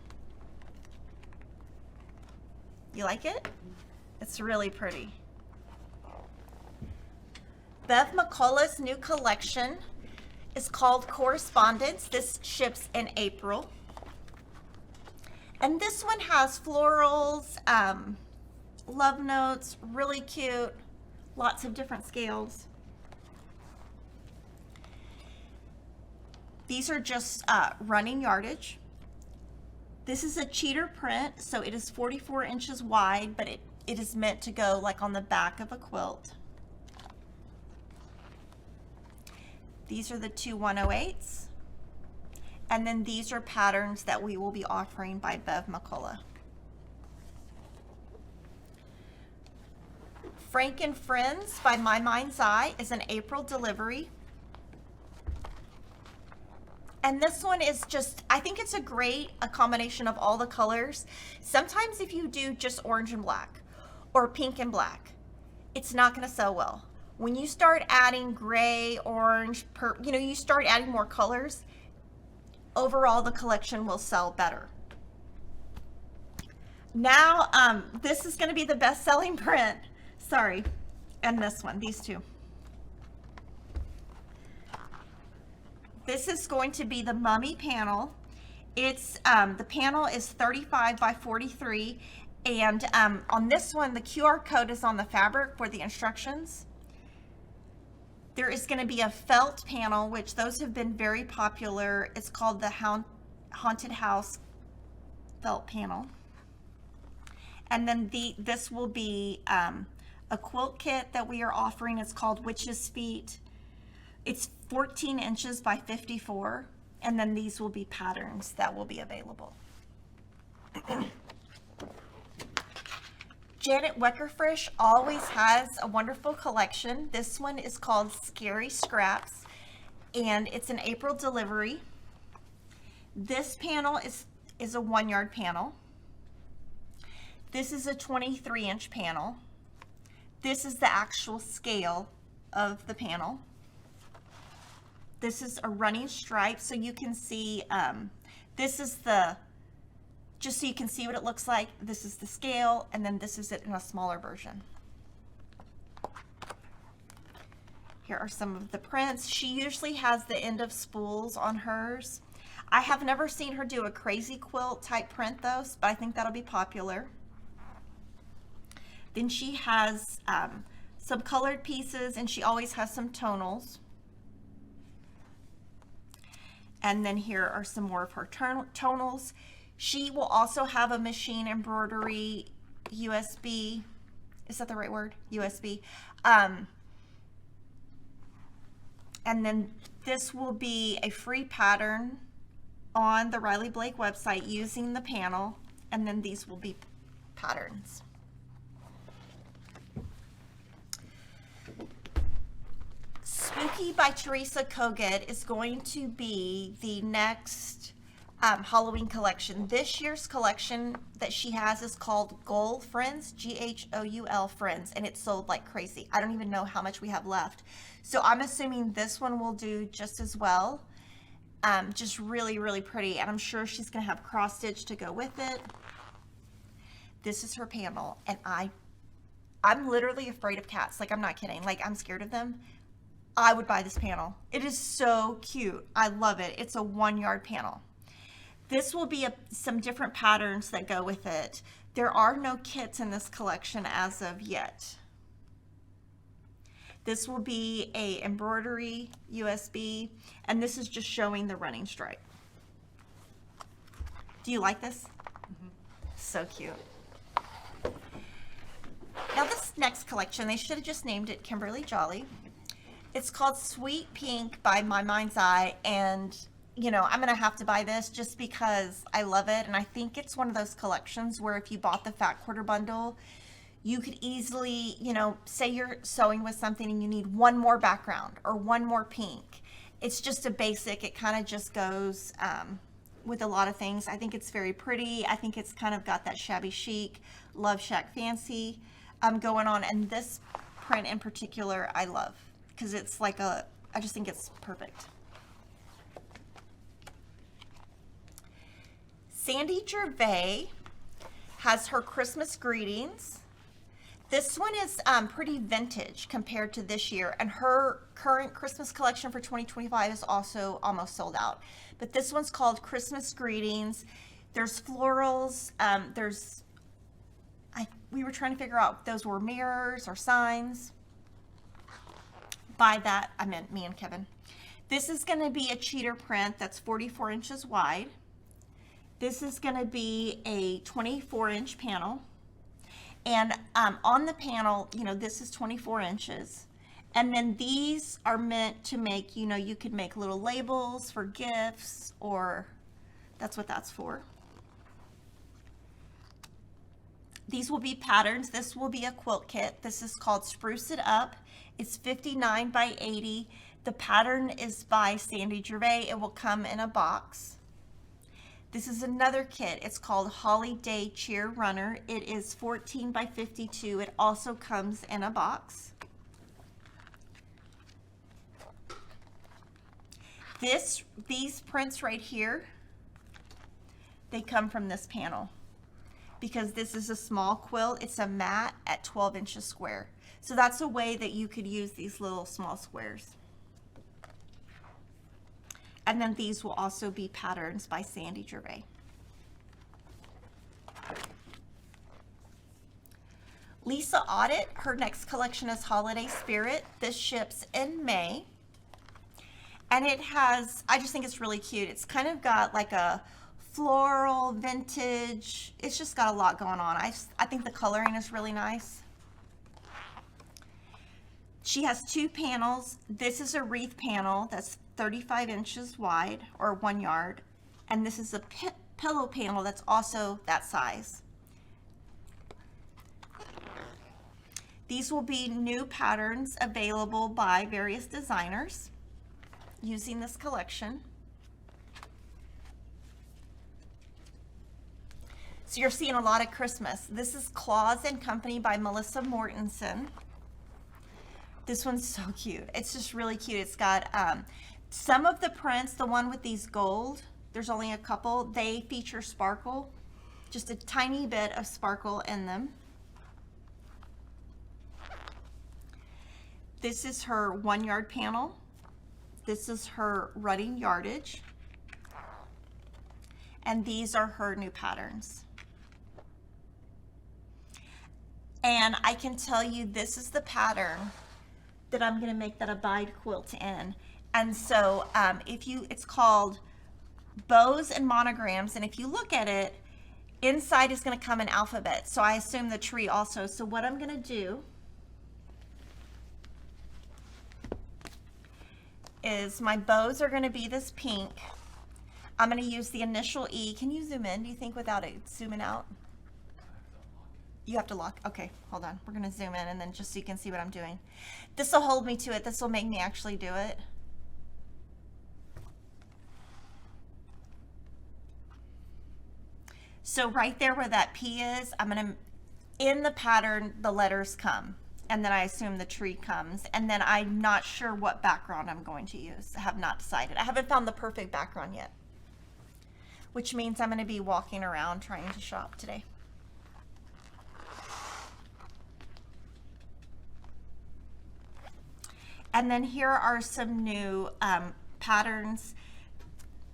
You like it? It's really pretty. Bev McCullough's new collection is called Correspondence. This ships in April. And this one has florals, love notes, really cute, lots of different scales. These are just running yardage. This is a cheater print, so it is 44 inches wide, but it is meant to go like on the back of a quilt. These are the 2 108s. And then these are patterns that we will be offering by Bev McCullough. Frank and Friends by My Mind's Eye is an April delivery. And this one is just, I think it's a combination of all the colors. Sometimes if you do just orange and black or pink and black, it's not going to sell well. When you start adding gray, orange, you start adding more colors, overall the collection will sell better. Now, this is going to be the best-selling print. Sorry. And this one, these two. This is going to be the Mummy panel. It's the panel is 35 by 43, and on this one the QR code is on the fabric for the instructions. There is going to be a felt panel, which those have been very popular. It's called the Haunted House felt panel. And then this will be a quilt kit that we are offering. It's called Witch's Feet. It's 14 inches by 54, and then these will be patterns that will be available. Janet Weckerfrisch always has a wonderful collection. This one is called Scary Scraps, and it's an April delivery. This panel is a 1 yard panel. This is a 23-inch panel. This is the actual scale of the panel. This is a running stripe, so you can see, this is just so you can see what it looks like. This is the scale, and then this is it in a smaller version. Here are some of the prints. She usually has the end of spools on hers. I have never seen her do a crazy quilt type print though, but I think that'll be popular. Then she has some colored pieces, and she always has some tonals. And then here are some more of her tonals. She will also have a machine embroidery USB. Is that the right word? USB. And then this will be a free pattern on the Riley Blake website using the panel. And then these will be patterns. Spooky by Teresa Kogut is going to be the next Halloween collection. This year's collection that she has is called Goal Friends, G-H-O-U-L Friends, and it's sold like crazy. I don't even know how much we have left. So I'm assuming this one will do just as well. Just really, really pretty, and I'm sure she's going to have cross stitch to go with it. This is her panel, and I'm literally afraid of cats. Like, I'm not kidding. Like, I'm scared of them. I would buy this panel. It is so cute. I love it. It's a 1 yard panel. This will be some different patterns that go with it. There are no kits in this collection as of yet. This will be a embroidery USB, and this is just showing the running stripe. Do you like this? Mm-hmm. So cute. Now this next collection, they should have just named it Kimberly Jolly. It's called Sweet Pink by My Mind's Eye, and you know, I'm gonna have to buy this just because I love it, and I think it's one of those collections where if you bought the Fat Quarter bundle, you could easily, you know, say you're sewing with something and you need one more background or one more pink. It's just a basic, it kind of just goes with a lot of things. I think it's very pretty. I think it's kind of got that shabby chic, Love Shack fancy going on, and this print in particular I love because it's like I just think it's perfect. Sandy Gervais has her Christmas greetings. This one is pretty vintage compared to this year, and her current Christmas collection for 2025 is also almost sold out. But this one's called Christmas Greetings. There's florals. We were trying to figure out if those were mirrors or signs. By that, I meant me and Kevin. This is going to be a cheater print that's 44 inches wide. This is going to be a 24-inch panel. And on the panel, you know, this is 24 inches. And then these are meant to make, you know, you could make little labels for gifts, or that's what that's for. These will be patterns. This will be a quilt kit. This is called Spruce It Up. It's 59 by 80. The pattern is by Sandy Gervais. It will come in a box. This is another kit. It's called Holly Day Cheer Runner. It is 14 by 52. It also comes in a box. These prints right here, they come from this panel because this is a small quilt. It's a mat at 12 inches square. So that's a way that you could use these little small squares. And then these will also be patterns by Sandy Gervais. Lisa Audit, her next collection is Holiday Spirit. This ships in May. And it has, I just think it's really cute. It's kind of got like a floral, vintage. It's just got a lot going on. I think the coloring is really nice. She has two panels. This is a wreath panel that's 35 inches wide, or 1 yard. And this is a pillow panel that's also that size. These will be new patterns available by various designers using this collection. So you're seeing a lot of Christmas. This is Claus and Company by Melissa Mortensen. This one's so cute. It's just really cute. It's got some of the prints, the one with these gold, there's only a couple, they feature sparkle, just a tiny bit of sparkle in them. This is her 1 yard panel. This is her running yardage. And these are her new patterns. And I can tell you this is the pattern that I'm gonna make that abide quilt in. And so it's called Bows and Monograms. And if you look at it, inside is gonna come in alphabet. So I assume the tree also. So what I'm gonna do is my bows are gonna be this pink. I'm gonna use the initial E. Can you zoom in, do you think, without it zooming out? You have to lock, okay, hold on. We're gonna zoom in and then just so you can see what I'm doing. This will hold me to it. This will make me actually do it. So right there where that P is, I'm gonna, in the pattern, the letters come. And then I assume the tree comes. And then I'm not sure what background I'm going to use. I have not decided. I haven't found the perfect background yet. Which means I'm gonna be walking around trying to shop today. And then here are some new patterns.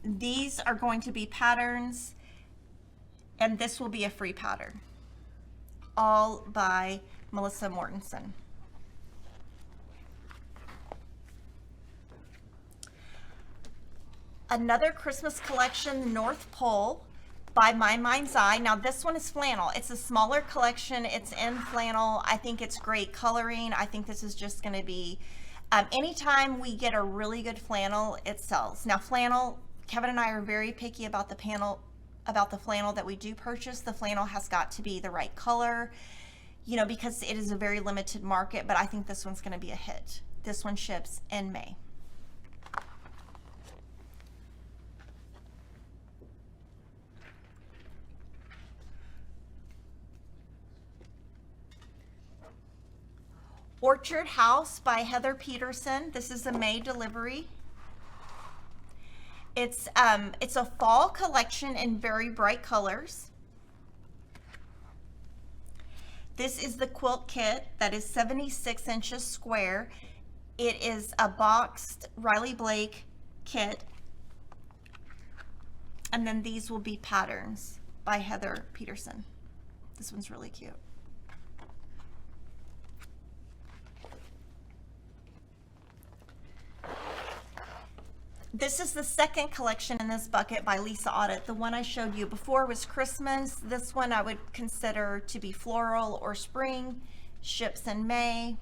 These are going to be patterns, and this will be a free pattern. All by Melissa Mortensen. Another Christmas collection, North Pole by My Mind's Eye. Now this one is flannel. It's a smaller collection. It's in flannel. I think it's great coloring. I think this is just going to be, anytime we get a really good flannel, it sells. Now flannel, Kevin and I are very picky about the flannel that we do purchase. The flannel has got to be the right color, you know, because it is a very limited market, but I think this one's going to be a hit. This one ships in May. Orchard House by Heather Peterson. This is a May delivery. It's a fall collection in very bright colors. This is the quilt kit that is 76 inches square. It is a boxed Riley Blake kit. And then these will be patterns by Heather Peterson. This one's really cute. This is the second collection in this bucket by Lisa Audit. The one I showed you before was Christmas. This one I would consider to be floral or spring. Ships in May.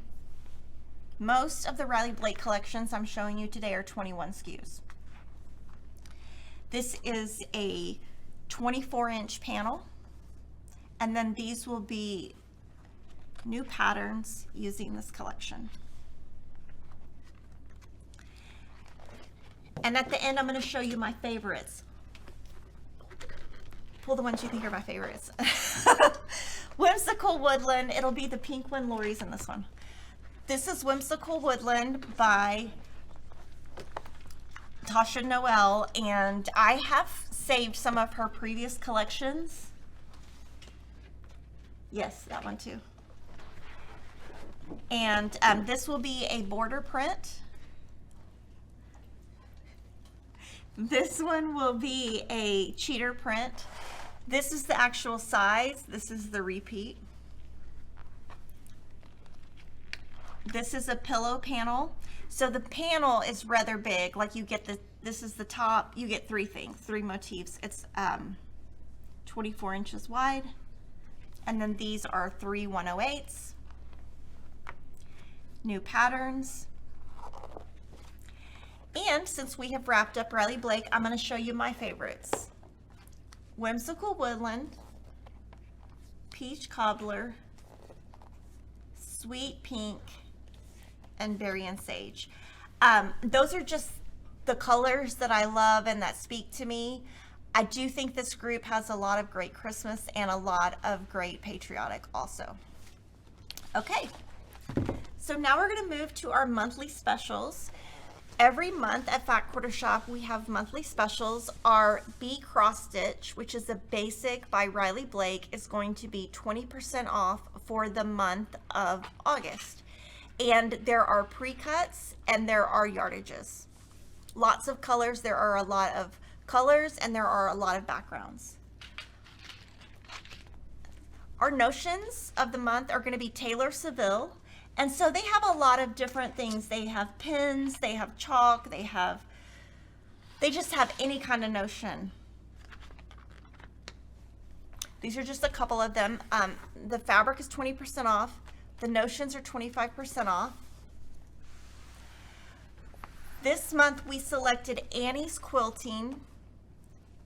Most of the Riley Blake collections I'm showing you today are 21 SKUs. This is a 24-inch panel, and then these will be new patterns using this collection. And at the end, I'm going to show you my favorites. Pull the ones you think are my favorites. Whimsical Woodland. It'll be the pink one. Lori's in this one. This is Whimsical Woodland by Tasha Noel, and I have saved some of her previous collections. Yes, that one too. And this will be a border print. This one will be a cheater print. This is the actual size. This is the repeat. This is a pillow panel. So the panel is rather big. Like you get this is the top. You get three things, three motifs. It's 24 inches wide. And then these are 3 108s. New patterns. And since we have wrapped up Riley Blake, I'm going to show you my favorites. Whimsical Woodland, Peach Cobbler, Sweet Pink, and Berry and Sage. Those are just the colors that I love and that speak to me. I do think this group has a lot of great Christmas and a lot of great patriotic also. Okay, so now we're going to move to our monthly specials. Every month at Fat Quarter Shop, we have monthly specials. Our B Cross Stitch, which is a basic by Riley Blake, is going to be 20% off for the month of August. And there are pre-cuts and there are yardages. Lots of colors. There are a lot of colors and there are a lot of backgrounds. Our notions of the month are going to be Taylor Seville. And so they have a lot of different things. They have pins, they have chalk, they just have any kind of notion. These are just a couple of them. The fabric is 20% off. The notions are 25% off. This month we selected Annie's Quilting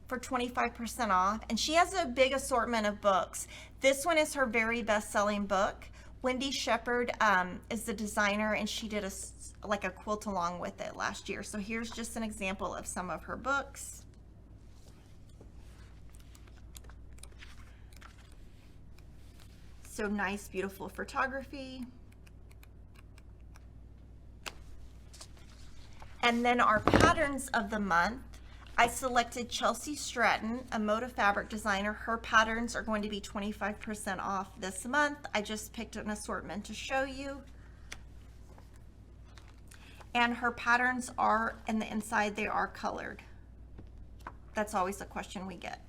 for 25% off, and she has a big assortment of books. This one is her very best-selling book. Wendy Shepard is the designer, and she did like a quilt along with it last year. So here's just an example of some of her books. So nice, beautiful photography. And then our patterns of the month. I selected Chelsea Stratton, a Moda fabric designer. Her patterns are going to be 25% off this month. I just picked an assortment to show you. And her patterns are, in the inside, they are colored. That's always a question we get.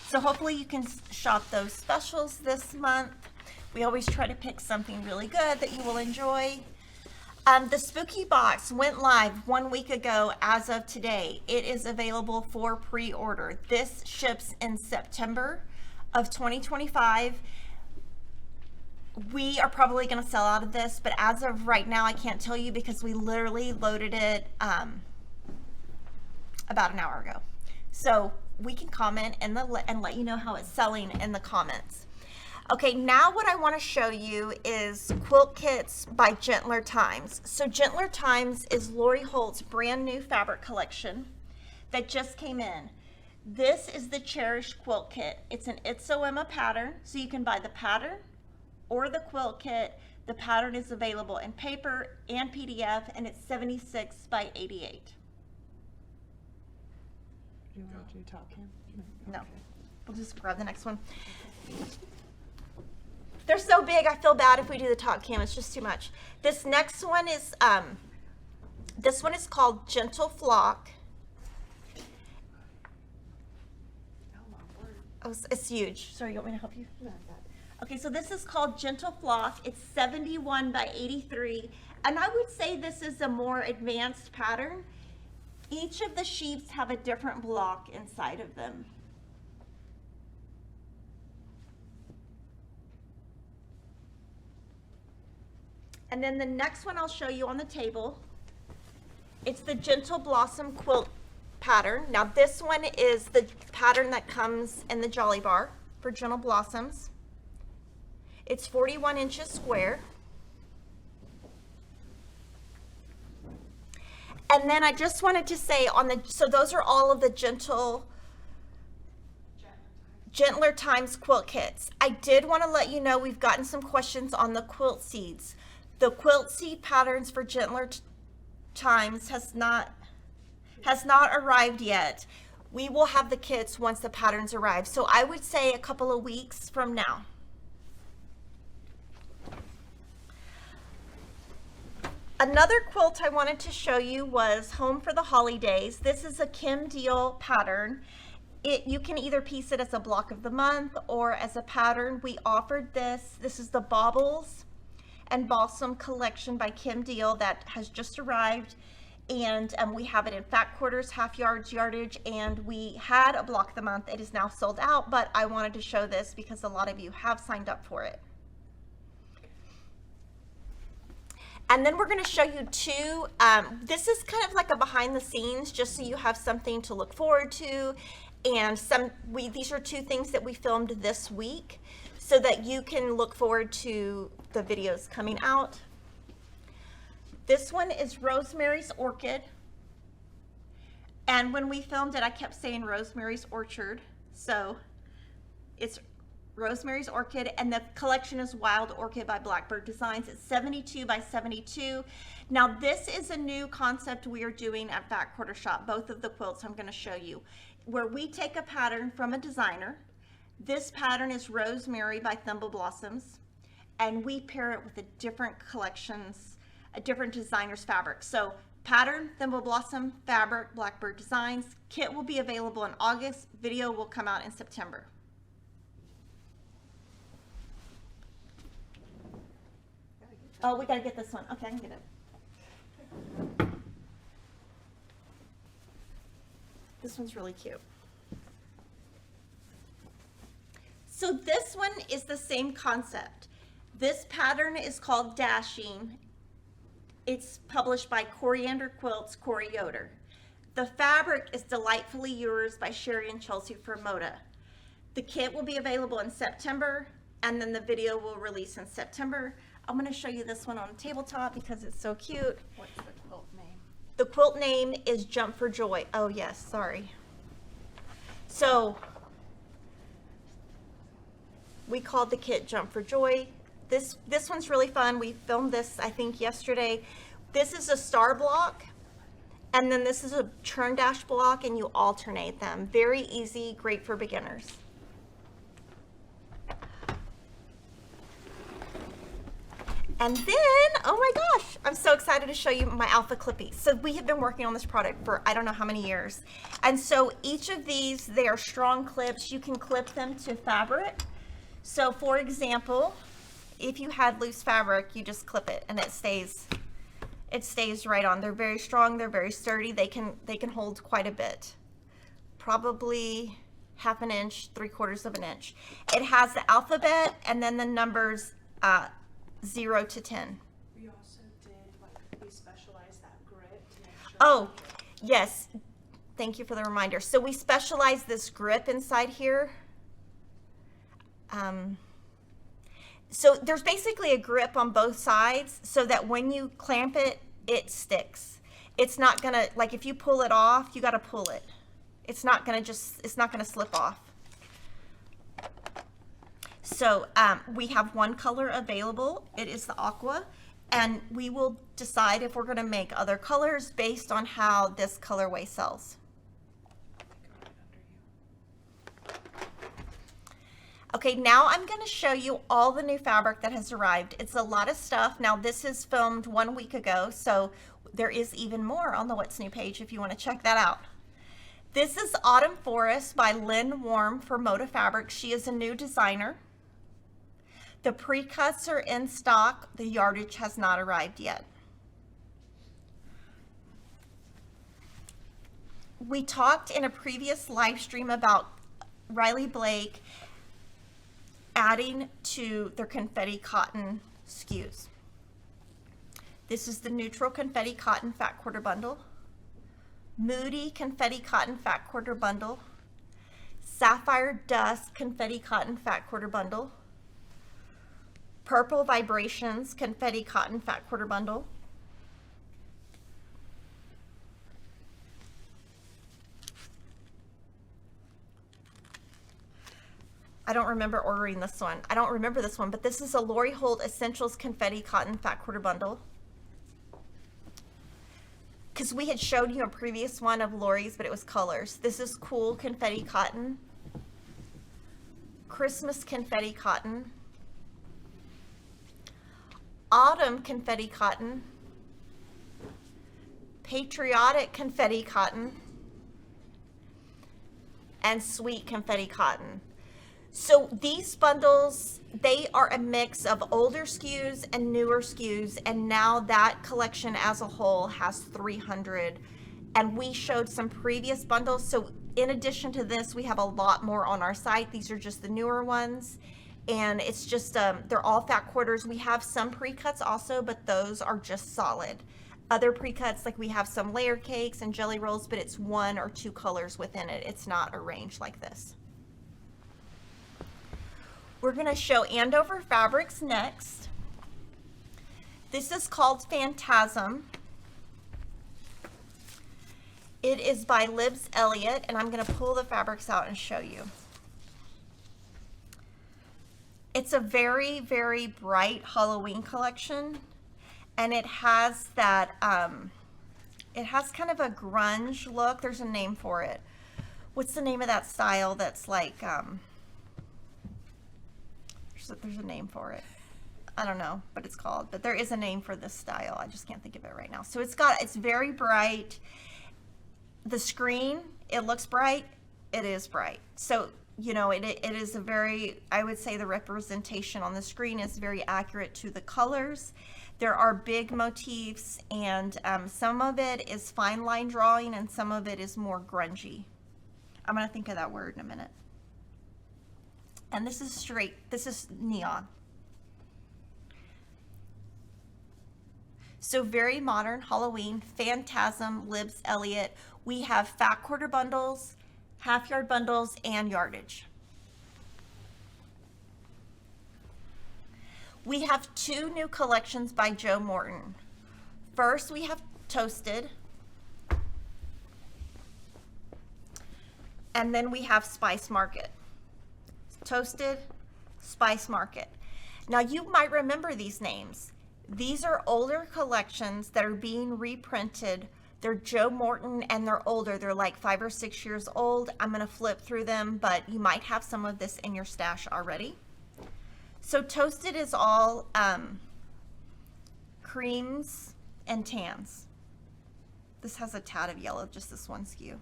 So hopefully you can shop those specials this month. We always try to pick something really good that you will enjoy. The Spooky Box went live 1 week ago as of today. It is available for pre-order. This ships in September of 2025. We are probably going to sell out of this, but as of right now, I can't tell you because we literally loaded it about an hour ago. So we can comment and let you know how it's selling in the comments. Okay, now what I want to show you is quilt kits by Gentler Times. So Gentler Times is Lori Holt's brand new fabric collection that just came in. This is the Cherished quilt kit. It's an Itzo Emma pattern, so you can buy the pattern or the quilt kit. The pattern is available in paper and PDF, and it's 76 by 88. Do you want to do top cam? No, Okay. we'll just grab the next one. They're so big, I feel bad if we do the top cam. It's just too much. This next one is called Gentle Flock. Oh, it's huge. Sorry, you want me to help you? No, I got it. Okay, so this is called Gentle Flock. It's 71 by 83. And I would say this is a more advanced pattern. Each of the sheets have a different block inside of them. And then the next one I'll show you on the table, it's the Gentle Blossom quilt pattern. Now this one is the pattern that comes in the Jolly Bar for Gentle Blossoms. It's 41 inches square. And then I just wanted to say so those are all of the Gentler Times quilt kits. I did want to let you know we've gotten some questions on the quilt seeds. The quilt seed patterns for Gentler Times has not arrived yet. We will have the kits once the patterns arrive. So I would say a couple of weeks from now. Another quilt I wanted to show you was Home for the Holidays. This is a Kim Deal pattern. You can either piece it as a block of the month or as a pattern. We offered this. This is the Baubles and Balsam collection by Kim Deal that has just arrived. And we have it in fat quarters, half yards, yardage, and we had a block of the month. It is now sold out, but I wanted to show this because a lot of you have signed up for it. And then we're going to show you two, this is kind of like a behind the scenes, just so you have something to look forward to. And these are two things that we filmed this week so that you can look forward to the videos coming out. This one is Rosemary's Orchid. And when we filmed it, I kept saying Rosemary's Orchard. So it's Rosemary's Orchid, and the collection is Wild Orchid by Blackbird Designs. It's 72 by 72. Now this is a new concept we are doing at Fat Quarter Shop, both of the quilts I'm going to show you, where we take a pattern from a designer. This pattern is Rosemary by Thimble Blossoms, and we pair it with a different collections, a different designer's fabric. So pattern, Thimble Blossom, fabric, Blackbird Designs. Kit will be available in August. Video will come out in September. Oh, we gotta get this one. Okay, I can get it. This one's really cute. So this one is the same concept. This pattern is called Dashing. It's published by Coriander Quilts, Corey Yoder. The fabric is Delightfully Yours by Sherry and Chelsea from Moda. The kit will be available in September, and then the video will release in September. I'm going to show you this one on the tabletop because it's so cute. What's the quilt name? The quilt name is Jump for Joy. Oh yes, sorry. So we called the kit Jump for Joy. This one's really fun. We filmed this, I think, yesterday. This is a star block, and then this is a churn dash block, and you alternate them. Very easy, great for beginners. And then, oh my gosh, I'm so excited to show you my Alpha Clippies. So we have been working on this product for I don't know how many years. And so each of these, they are strong clips. You can clip them to fabric. So for example, if you had loose fabric, you just clip it and it stays right on. They're very strong, they're very sturdy. They can hold quite a bit. Probably half an inch, 3/4 of an inch. It has the alphabet and then the numbers 0 to 10. We also did, we specialized that grip to make sure. Oh, yes. Thank you for the reminder. So we specialize this grip inside here. So there's basically a grip on both sides so that when you clamp it, it sticks. It's not gonna, like if you pull it off, you gotta pull it. It's not gonna slip off. So we have one color available. It is the aqua, and we will decide if we're going to make other colors based on how this colorway sells. Okay, now I'm going to show you all the new fabric that has arrived. It's a lot of stuff. Now this is filmed 1 week ago, so there is even more on the What's New page if you want to check that out. This is Autumn Forest by Lynn Warm for Moda Fabrics. She is a new designer. The pre-cuts are in stock. The yardage has not arrived yet. We talked in a previous live stream about Riley Blake adding to their confetti cotton SKUs. This is the Neutral Confetti Cotton Fat Quarter Bundle, Moody Confetti Cotton Fat Quarter Bundle, Sapphire Dust Confetti Cotton Fat Quarter Bundle, Purple Vibrations Confetti Cotton Fat Quarter Bundle, I don't remember ordering this one. I don't remember this one, but this is a Lori Holt Essentials Confetti Cotton Fat Quarter Bundle. Because we had showed you a previous one of Lori's, but it was colors. This is Cool Confetti Cotton, Christmas Confetti Cotton, Autumn Confetti Cotton, Patriotic Confetti Cotton, and Sweet Confetti Cotton. So these bundles, they are a mix of older SKUs and newer SKUs, and now that collection as a whole has 300. And we showed some previous bundles, so in addition to this, we have a lot more on our site. These are just the newer ones, and it's just, they're all fat quarters. We have some pre-cuts also, but those are just solid. Other pre-cuts, like we have some layer cakes and jelly rolls, but it's 1 or 2 colors within it. It's not arranged like this. We're going to show Andover fabrics next. This is called Phantasm. It is by Libs Elliott, and I'm going to pull the fabrics out and show you. It's a very, very bright Halloween collection, and it has that, it has kind of a grunge look. There's a name for it. What's the name of that style that's like, there's a name for it. I don't know what it's called, but there is a name for this style. I just can't think of it right now. So it's very bright. The screen, it looks bright. It is bright. So, you know, it is a very, I would say the representation on the screen is very accurate to the colors. There are big motifs, and some of it is fine line drawing and some of it is more grungy. I'm going to think of that word in a minute. And this is straight, this is neon. So very modern Halloween, Phantasm, Libs Elliott. We have fat quarter bundles, half yard bundles, and yardage. We have 2 new collections by Joe Morton. First, we have Toasted. And then we have Spice Market. Toasted, Spice Market. Now you might remember these names. These are older collections that are being reprinted. They're Joe Morton and they're older. They're like 5 or 6 years old. I'm going to flip through them, but you might have some of this in your stash already. So Toasted is all creams and tans. This has a tad of yellow, just this one SKU.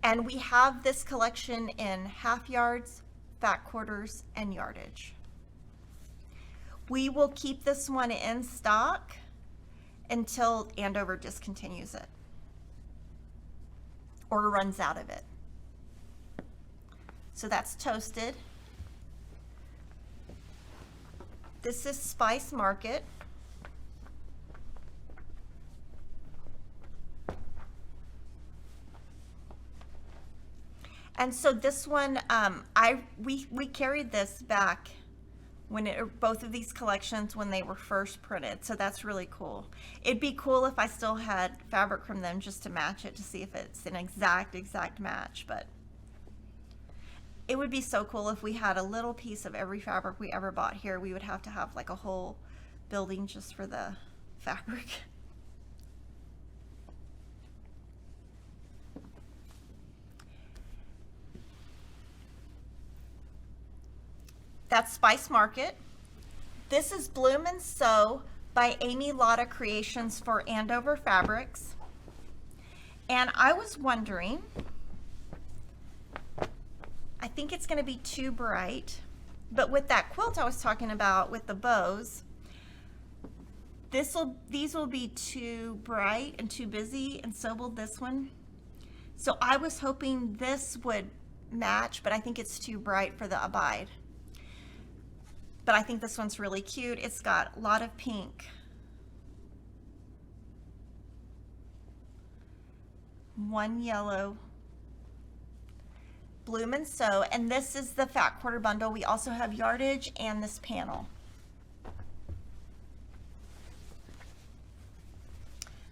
And we have this collection in half yards, fat quarters, and yardage. We will keep this one in stock until Andover discontinues it or runs out of it. So that's Toasted. This is Spice Market. And so this one, we carried this back when both of these collections when they were first printed. So that's really cool. It'd be cool if I still had fabric from them just to match it, to see if it's an exact match. But it would be so cool if we had a little piece of every fabric we ever bought here. We would have to have like a whole building just for the fabric. That's Spice Market. This is Bloom and Sew by Amy Lotta Creations for Andover Fabrics. And I was wondering, I think it's going to be too bright, but with that quilt I was talking about with the bows, these will be too bright and too busy, and so will this one. So I was hoping this would match, but I think it's too bright for the Abide. But I think this one's really cute. It's got a lot of pink one yellow, Bloom and Sew, and this is the fat quarter bundle. We also have yardage and this panel.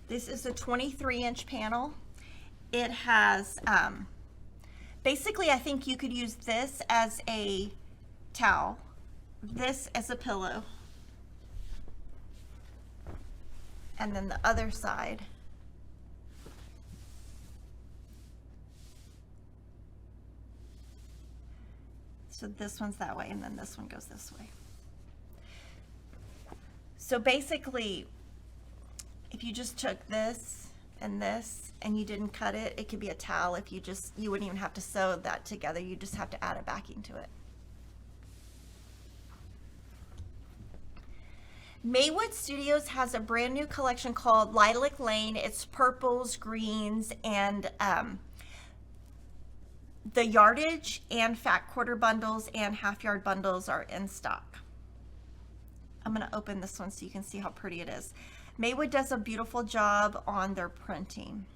This is a 23-inch panel. It has, basically I think you could use this as a towel, this as a pillow, and then the other side. So this one's that way, and then this one goes this way. So basically, if you just took this and you didn't cut it, it could be a towel. If you wouldn't even have to sew that together. You just have to add a backing to it. Maywood Studios has a brand new collection called Lilac Lane. It's purples, greens, and the yardage and fat quarter bundles and half yard bundles are in stock. I'm going to open this one so you can see how pretty it is. Maywood does a beautiful job on their printing.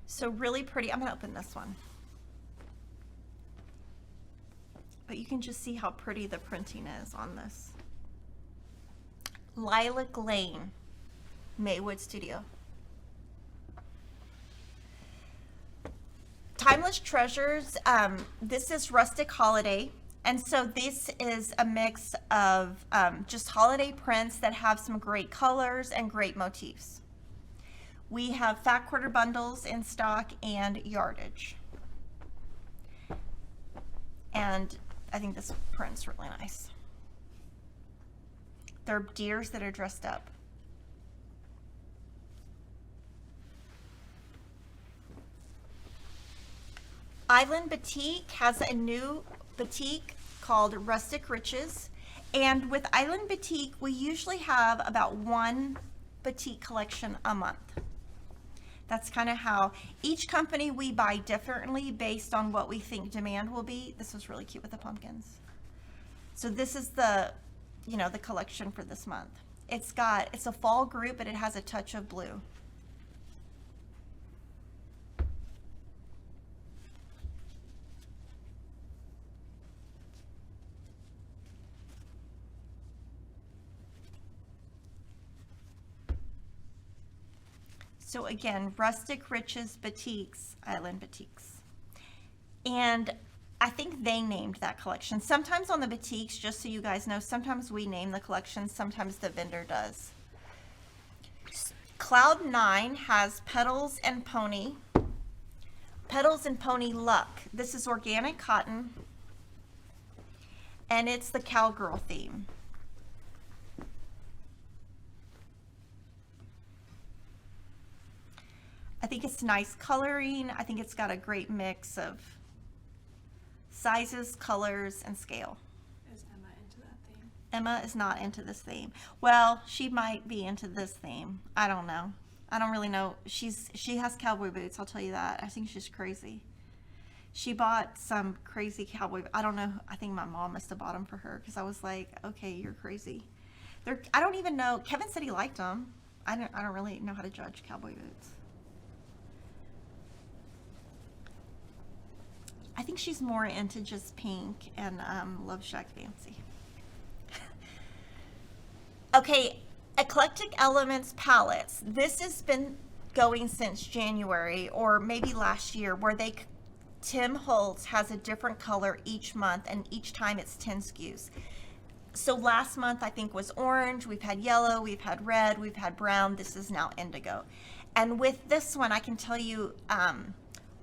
So really pretty. I'm going to open this one. But you can just see how pretty the printing is on this. Lilac Lane, Maywood Studio. Timeless Treasures, this is Rustic Holiday. And so this is a mix of just holiday prints that have some great colors and great motifs. We have fat quarter bundles in stock and yardage. And I think this print's really nice. They're deers that are dressed up. Island Batik has a new batik called Rustic Riches. And with Island Batik, we usually have about one batik collection a month. That's kind of how each company we buy differently based on what we think demand will be. This was really cute with the pumpkins. So this is the, the collection for this month. It's a fall group, but it has a touch of blue. So again, Rustic Riches Batiks, Island Batiks. And I think they named that collection. Sometimes on the batiks, just so you guys know, sometimes we name the collection, sometimes the vendor does. Cloud 9 has Petals and Pony. Petals and Pony Luck. This is organic cotton. And it's the cowgirl theme. I think it's nice coloring. I think it's got a great mix of sizes, colors, and scale. Is Emma into that theme? Emma is not into this theme. Well, she might be into this theme. I don't know. I don't really know. She has cowboy boots, I'll tell you that. I think she's crazy. She bought some crazy cowboy, I don't know, I think my mom must have bought them for her because I was like, okay, you're crazy. I don't even know. Kevin said he liked them. I don't really know how to judge cowboy boots. I think she's more into just pink and Love Shack Fancy. Okay, Eclectic Elements palettes. This has been going since January or maybe last year, where Tim Holtz has a different color each month, and each time it's 10 SKUs. So last month I think was orange, we've had yellow, we've had red, we've had brown, this is now indigo. And with this one I can tell you,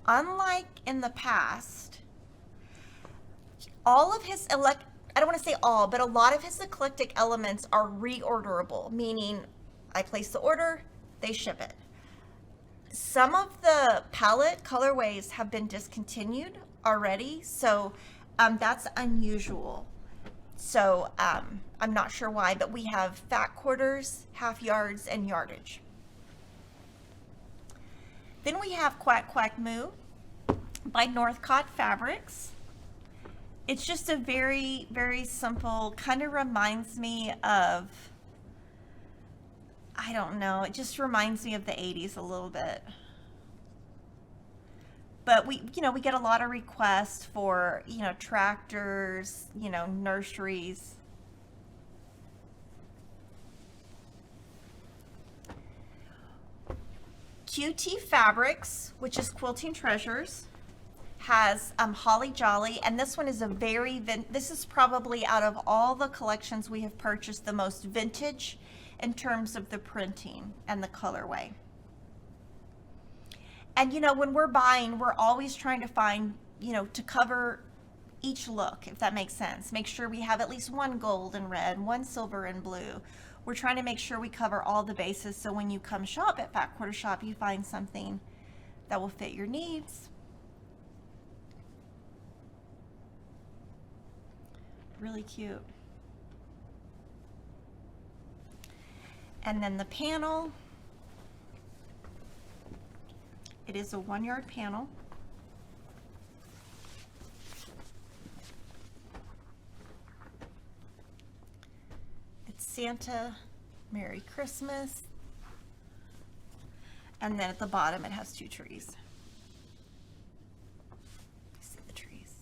unlike in the past, all of his I don't want to say all, but a lot of his eclectic elements are reorderable, meaning I place the order, they ship it. Some of the palette colorways have been discontinued already, so that's unusual. So I'm not sure why, but we have fat quarters, half yards, and yardage. Then we have Quack Quack Moo by Northcott Fabrics. It's just a very, very simple, kind of reminds me of, I don't know, it just reminds me of the 80s a little bit. But we get a lot of requests for, tractors, nurseries. QT Fabrics, which is Quilting Treasures, has Holly Jolly, and this one is this is probably out of all the collections we have purchased the most vintage in terms of the printing and the colorway. And when we're buying, we're always trying to find, to cover each look, if that makes sense. Make sure we have at least one gold and red, one silver and blue. We're trying to make sure we cover all the bases, so when you come shop at Fat Quarter Shop, you find something that will fit your needs. Really cute. And then the panel. It is a 1 yard panel. It's Santa, Merry Christmas. And then at the bottom it has 2 trees. See the trees.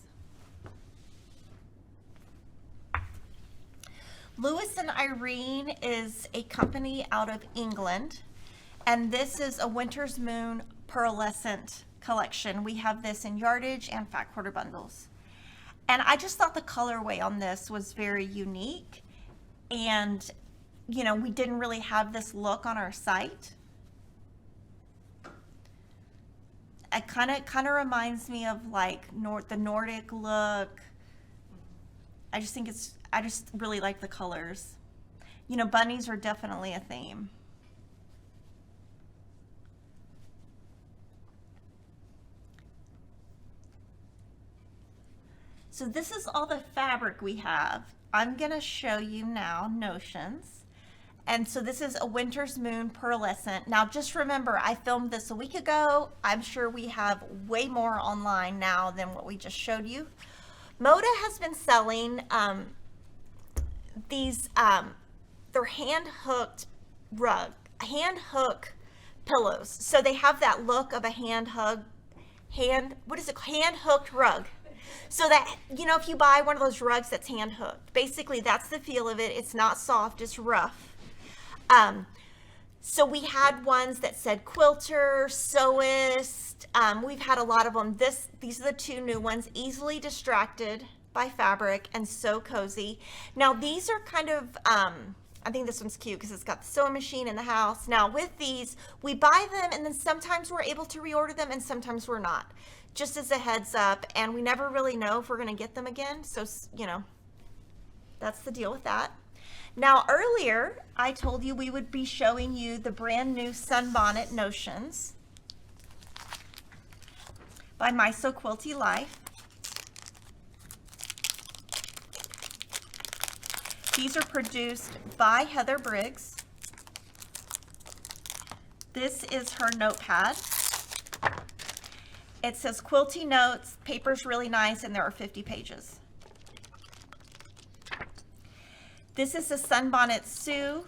Lewis and Irene is a company out of England, and this is a Winter's Moon pearlescent collection. We have this in yardage and fat quarter bundles. And I just thought the colorway on this was very unique. And, we didn't really have this look on our site. It kind of reminds me of like the Nordic look. I just really like the colors. Bunnies are definitely a theme. So this is all the fabric we have. I'm gonna show you now notions. And so this is a Winter's Moon pearlescent. Now just remember, I filmed this a week ago. I'm sure we have way more online now than what we just showed you. Moda has been selling these, they're hand-hook pillows. So they have that look of a hand-hooked rug. So that, if you buy one of those rugs that's hand hooked, basically that's the feel of it. It's not soft, it's rough. So we had ones that said quilter, sewist. We've had a lot of them. These are the 2 new ones, easily distracted by fabric and so cozy. Now these are kind of, I think this one's cute because it's got the sewing machine in the house. Now with these, we buy them and then sometimes we're able to reorder them and sometimes we're not. Just as a heads up, and we never really know if we're going to get them again. So, that's the deal with that. Now, earlier, I told you we would be showing you the brand new Sunbonnet Notions by My So Quilty Life. These are produced by Heather Briggs. This is her notepad. It says Quilty Notes, paper's really nice, and there are 50 pages. This is the Sunbonnet Sue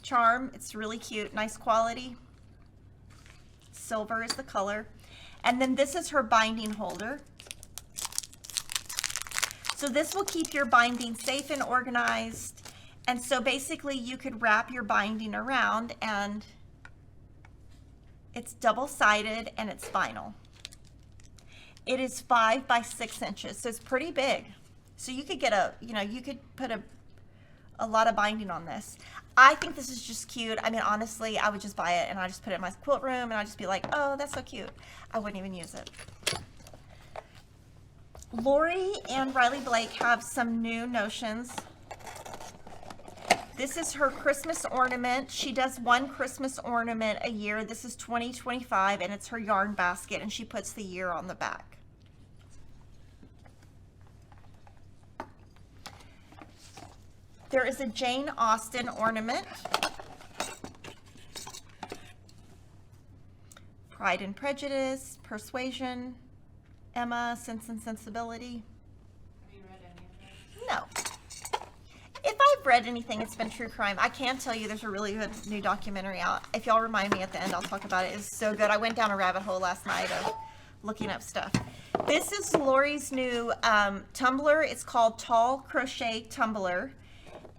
charm. It's really cute, nice quality. Silver is the color. And then this is her binding holder. So this will keep your binding safe and organized. And so basically you could wrap your binding around, and it's double-sided and it's vinyl. It is 5 by 6 inches, so it's pretty big. So you could get you could put a lot of binding on this. I think this is just cute. I mean, honestly, I would just buy it and I just put it in my quilt room and I'd just be like, oh, that's so cute. I wouldn't even use it. Lori and Riley Blake have some new notions. This is her Christmas ornament. She does one Christmas ornament a year. This is 2025, and it's her yarn basket, and she puts the year on the back. There is a Jane Austen ornament. Pride and Prejudice, Persuasion, Emma, Sense and Sensibility. Have you read any of this? No. If I've read anything, it's been true crime. I can tell you there's a really good new documentary out. If y'all remind me at the end, I'll talk about it. It's so good. I went down a rabbit hole last night of looking up stuff. This is Lori's new tumbler. It's called Tall Crochet Tumbler.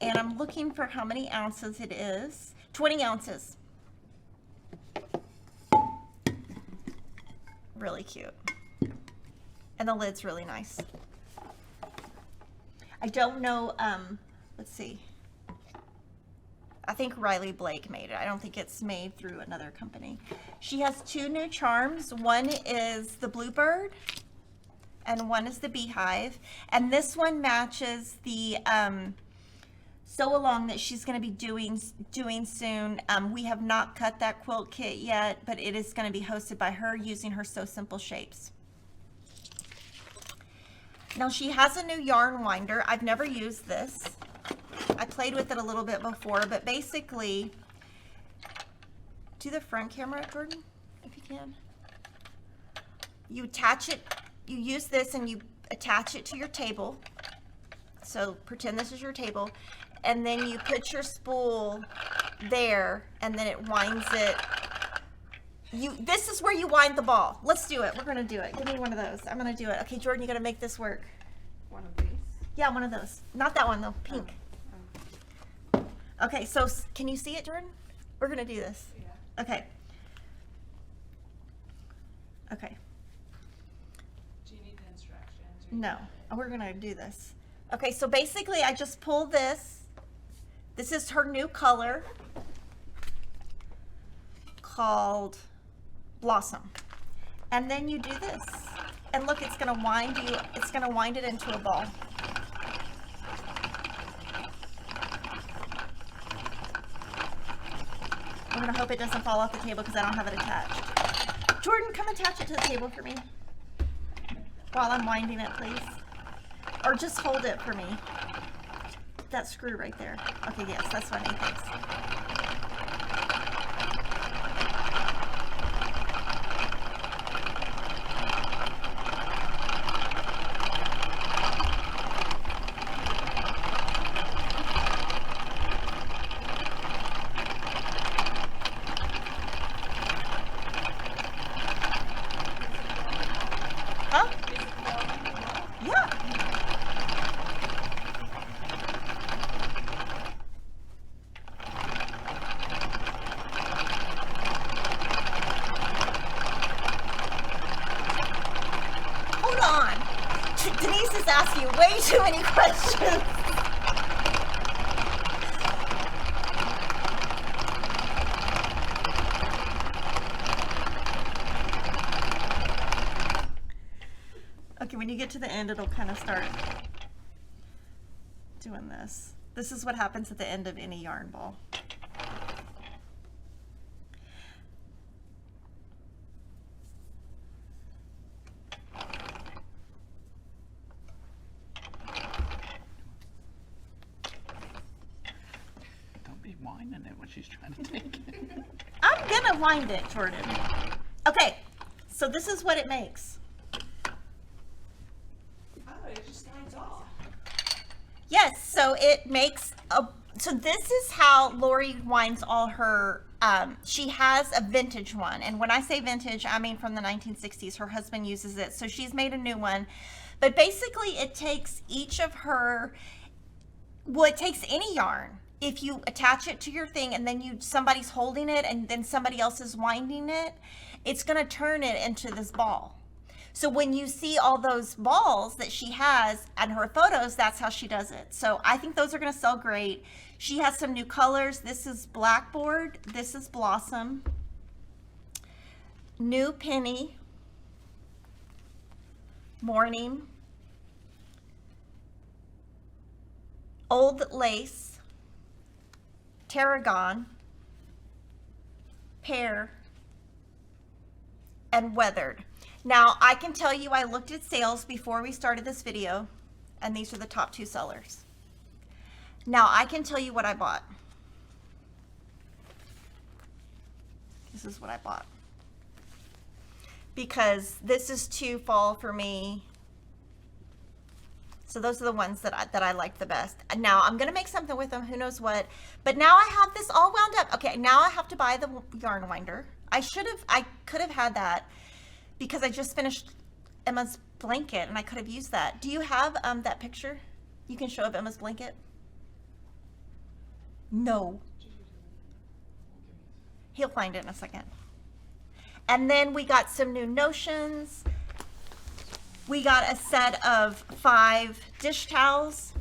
And I'm looking for how many ounces it is. 20 ounces. Really cute. And the lid's really nice. I don't know, let's see. I think Riley Blake made it. I don't think it's made through another company. She has 2 new charms. One is the Bluebird and one is the Beehive. And this one matches the sew along that she's going to be doing soon. We have not cut that quilt kit yet, but it is going to be hosted by her using her Sew Simple shapes. Now she has a new yarn winder. I've never used this. I played with it a little bit before, but basically, do the front camera, Jordan, if you can. You attach it, you use this and you attach it to your table. So pretend this is your table. And then you put your spool there and then it winds it. This is where you wind the ball. Let's do it. We're gonna do it. Give me one of those. I'm gonna do it. Okay, Jordan, you gotta make this work. One of these? Yeah, one of those. Not that one though, pink. Okay, so can you see it, Jordan? We're gonna do this. Yeah. Okay. Okay. Do you need the instructions? No, we're gonna do this. Okay, so basically I just pull this. This is her new color called Blossom. And then you do this. And look, it's gonna wind it into a ball. I'm gonna hope it doesn't fall off the table because I don't have it attached. Jordan, come attach it to the table for me while I'm winding it, please. Or just hold it for me. That screw right there. Okay, yes, that's what I need. Thanks. Huh? Yeah. Hold on. Denise is asking way too many questions. Okay, when you get to the end, it'll kind of start doing this. This is what happens at the end of any yarn ball. Don't be winding it when she's trying to take it. I'm gonna wind it, Jordan. Okay, so this is what it makes. Oh, it just winds off. Yes, so it makes a, so this is how Lori winds all her, she has a vintage one. And when I say vintage, I mean from the 1960s. Her husband uses it. So she's made a new one. But basically it takes each of her, well, it takes any yarn. If you attach it to your thing and then somebody's holding it and then somebody else is winding it, it's gonna turn it into this ball. So when you see all those balls that she has and her photos, that's how she does it. So I think those are gonna sell great. She has some new colors. This is Blackboard, this is Blossom, New Penny, Morning, Old Lace, Tarragon, Pear, and Weathered. Now, I can tell you I looked at sales before we started this video, and these are the top 2 sellers. Now I can tell you what I bought. This is what I bought. Because this is too fall for me. So those are the ones that I like the best. And now I'm gonna make something with them, who knows what. But now I have this all wound up. Okay, now I have to buy the yarn winder. I could have had that because I just finished Emma's blanket and I could have used that. Do you have that picture? You can show up Emma's blanket? No. He'll find it in a second. And then we got some new notions. We got a set of 5 dish towels.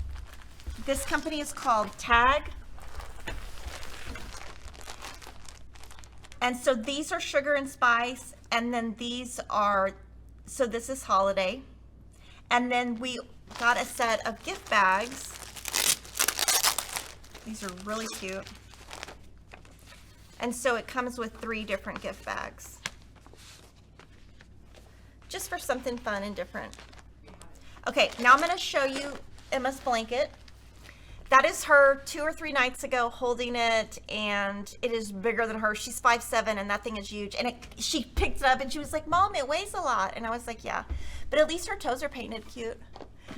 This company is called Tag. And so these are sugar and spice. And then these are, so this is holiday. And then we got a set of gift bags. These are really cute. And so it comes with 3 different gift bags. Just for something fun and different. Okay, now I'm going to show you Emma's blanket. That is her 2 or 3 nights ago holding it, and it is bigger than her. She's 5'7", and that thing is huge. And she picked it up, and she was like, Mom, it weighs a lot. And I was like, yeah. But at least her toes are painted cute.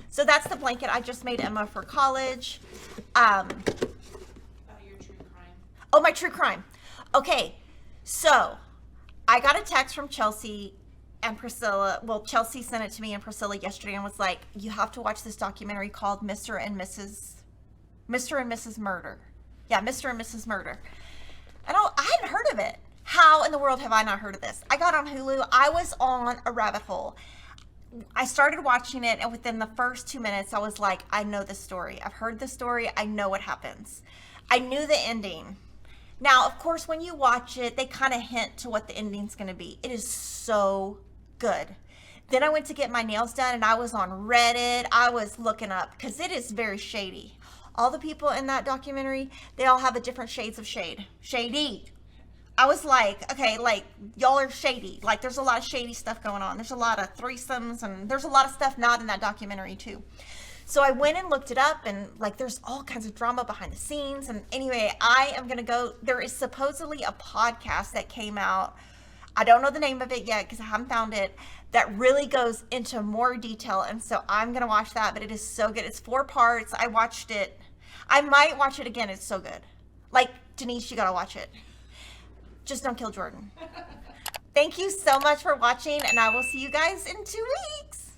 So that's the blanket I just made Emma for college. Your true crime. Oh, my true crime. Okay, so I got a text from Chelsea and Priscilla. Well, Chelsea sent it to me and Priscilla yesterday and was like, you have to watch this documentary called Mr. and Mrs. Murder. Yeah, Mr. and Mrs. Murder. And I hadn't heard of it. How in the world have I not heard of this? I got on Hulu. I was on a rabbit hole. I started watching it, and within the first 2 minutes, I was like, I know this story. I've heard this story. I know what happens. I knew the ending. Now, of course, when you watch it, they kind of hint to what the ending's going to be. It is so good. Then I went to get my nails done, and I was on Reddit. I was looking up, because it is very shady. All the people in that documentary, they all have a different shades of shade. Shady. I was like, okay, like, y'all are shady. Like, there's a lot of shady stuff going on. There's a lot of threesomes, and there's a lot of stuff not in that documentary, too. So I went and looked it up, and, like, there's all kinds of drama behind the scenes. And anyway, I am going to go. There is supposedly a podcast that came out. I don't know the name of it yet because I haven't found it. That really goes into more detail. And so I'm going to watch that, but it is so good. It's 4 parts. I watched it. I might watch it again. It's so good. Like, Denise, you got to watch it. Just don't kill Jordan. Thank you so much for watching, and I will see you guys in 2 weeks.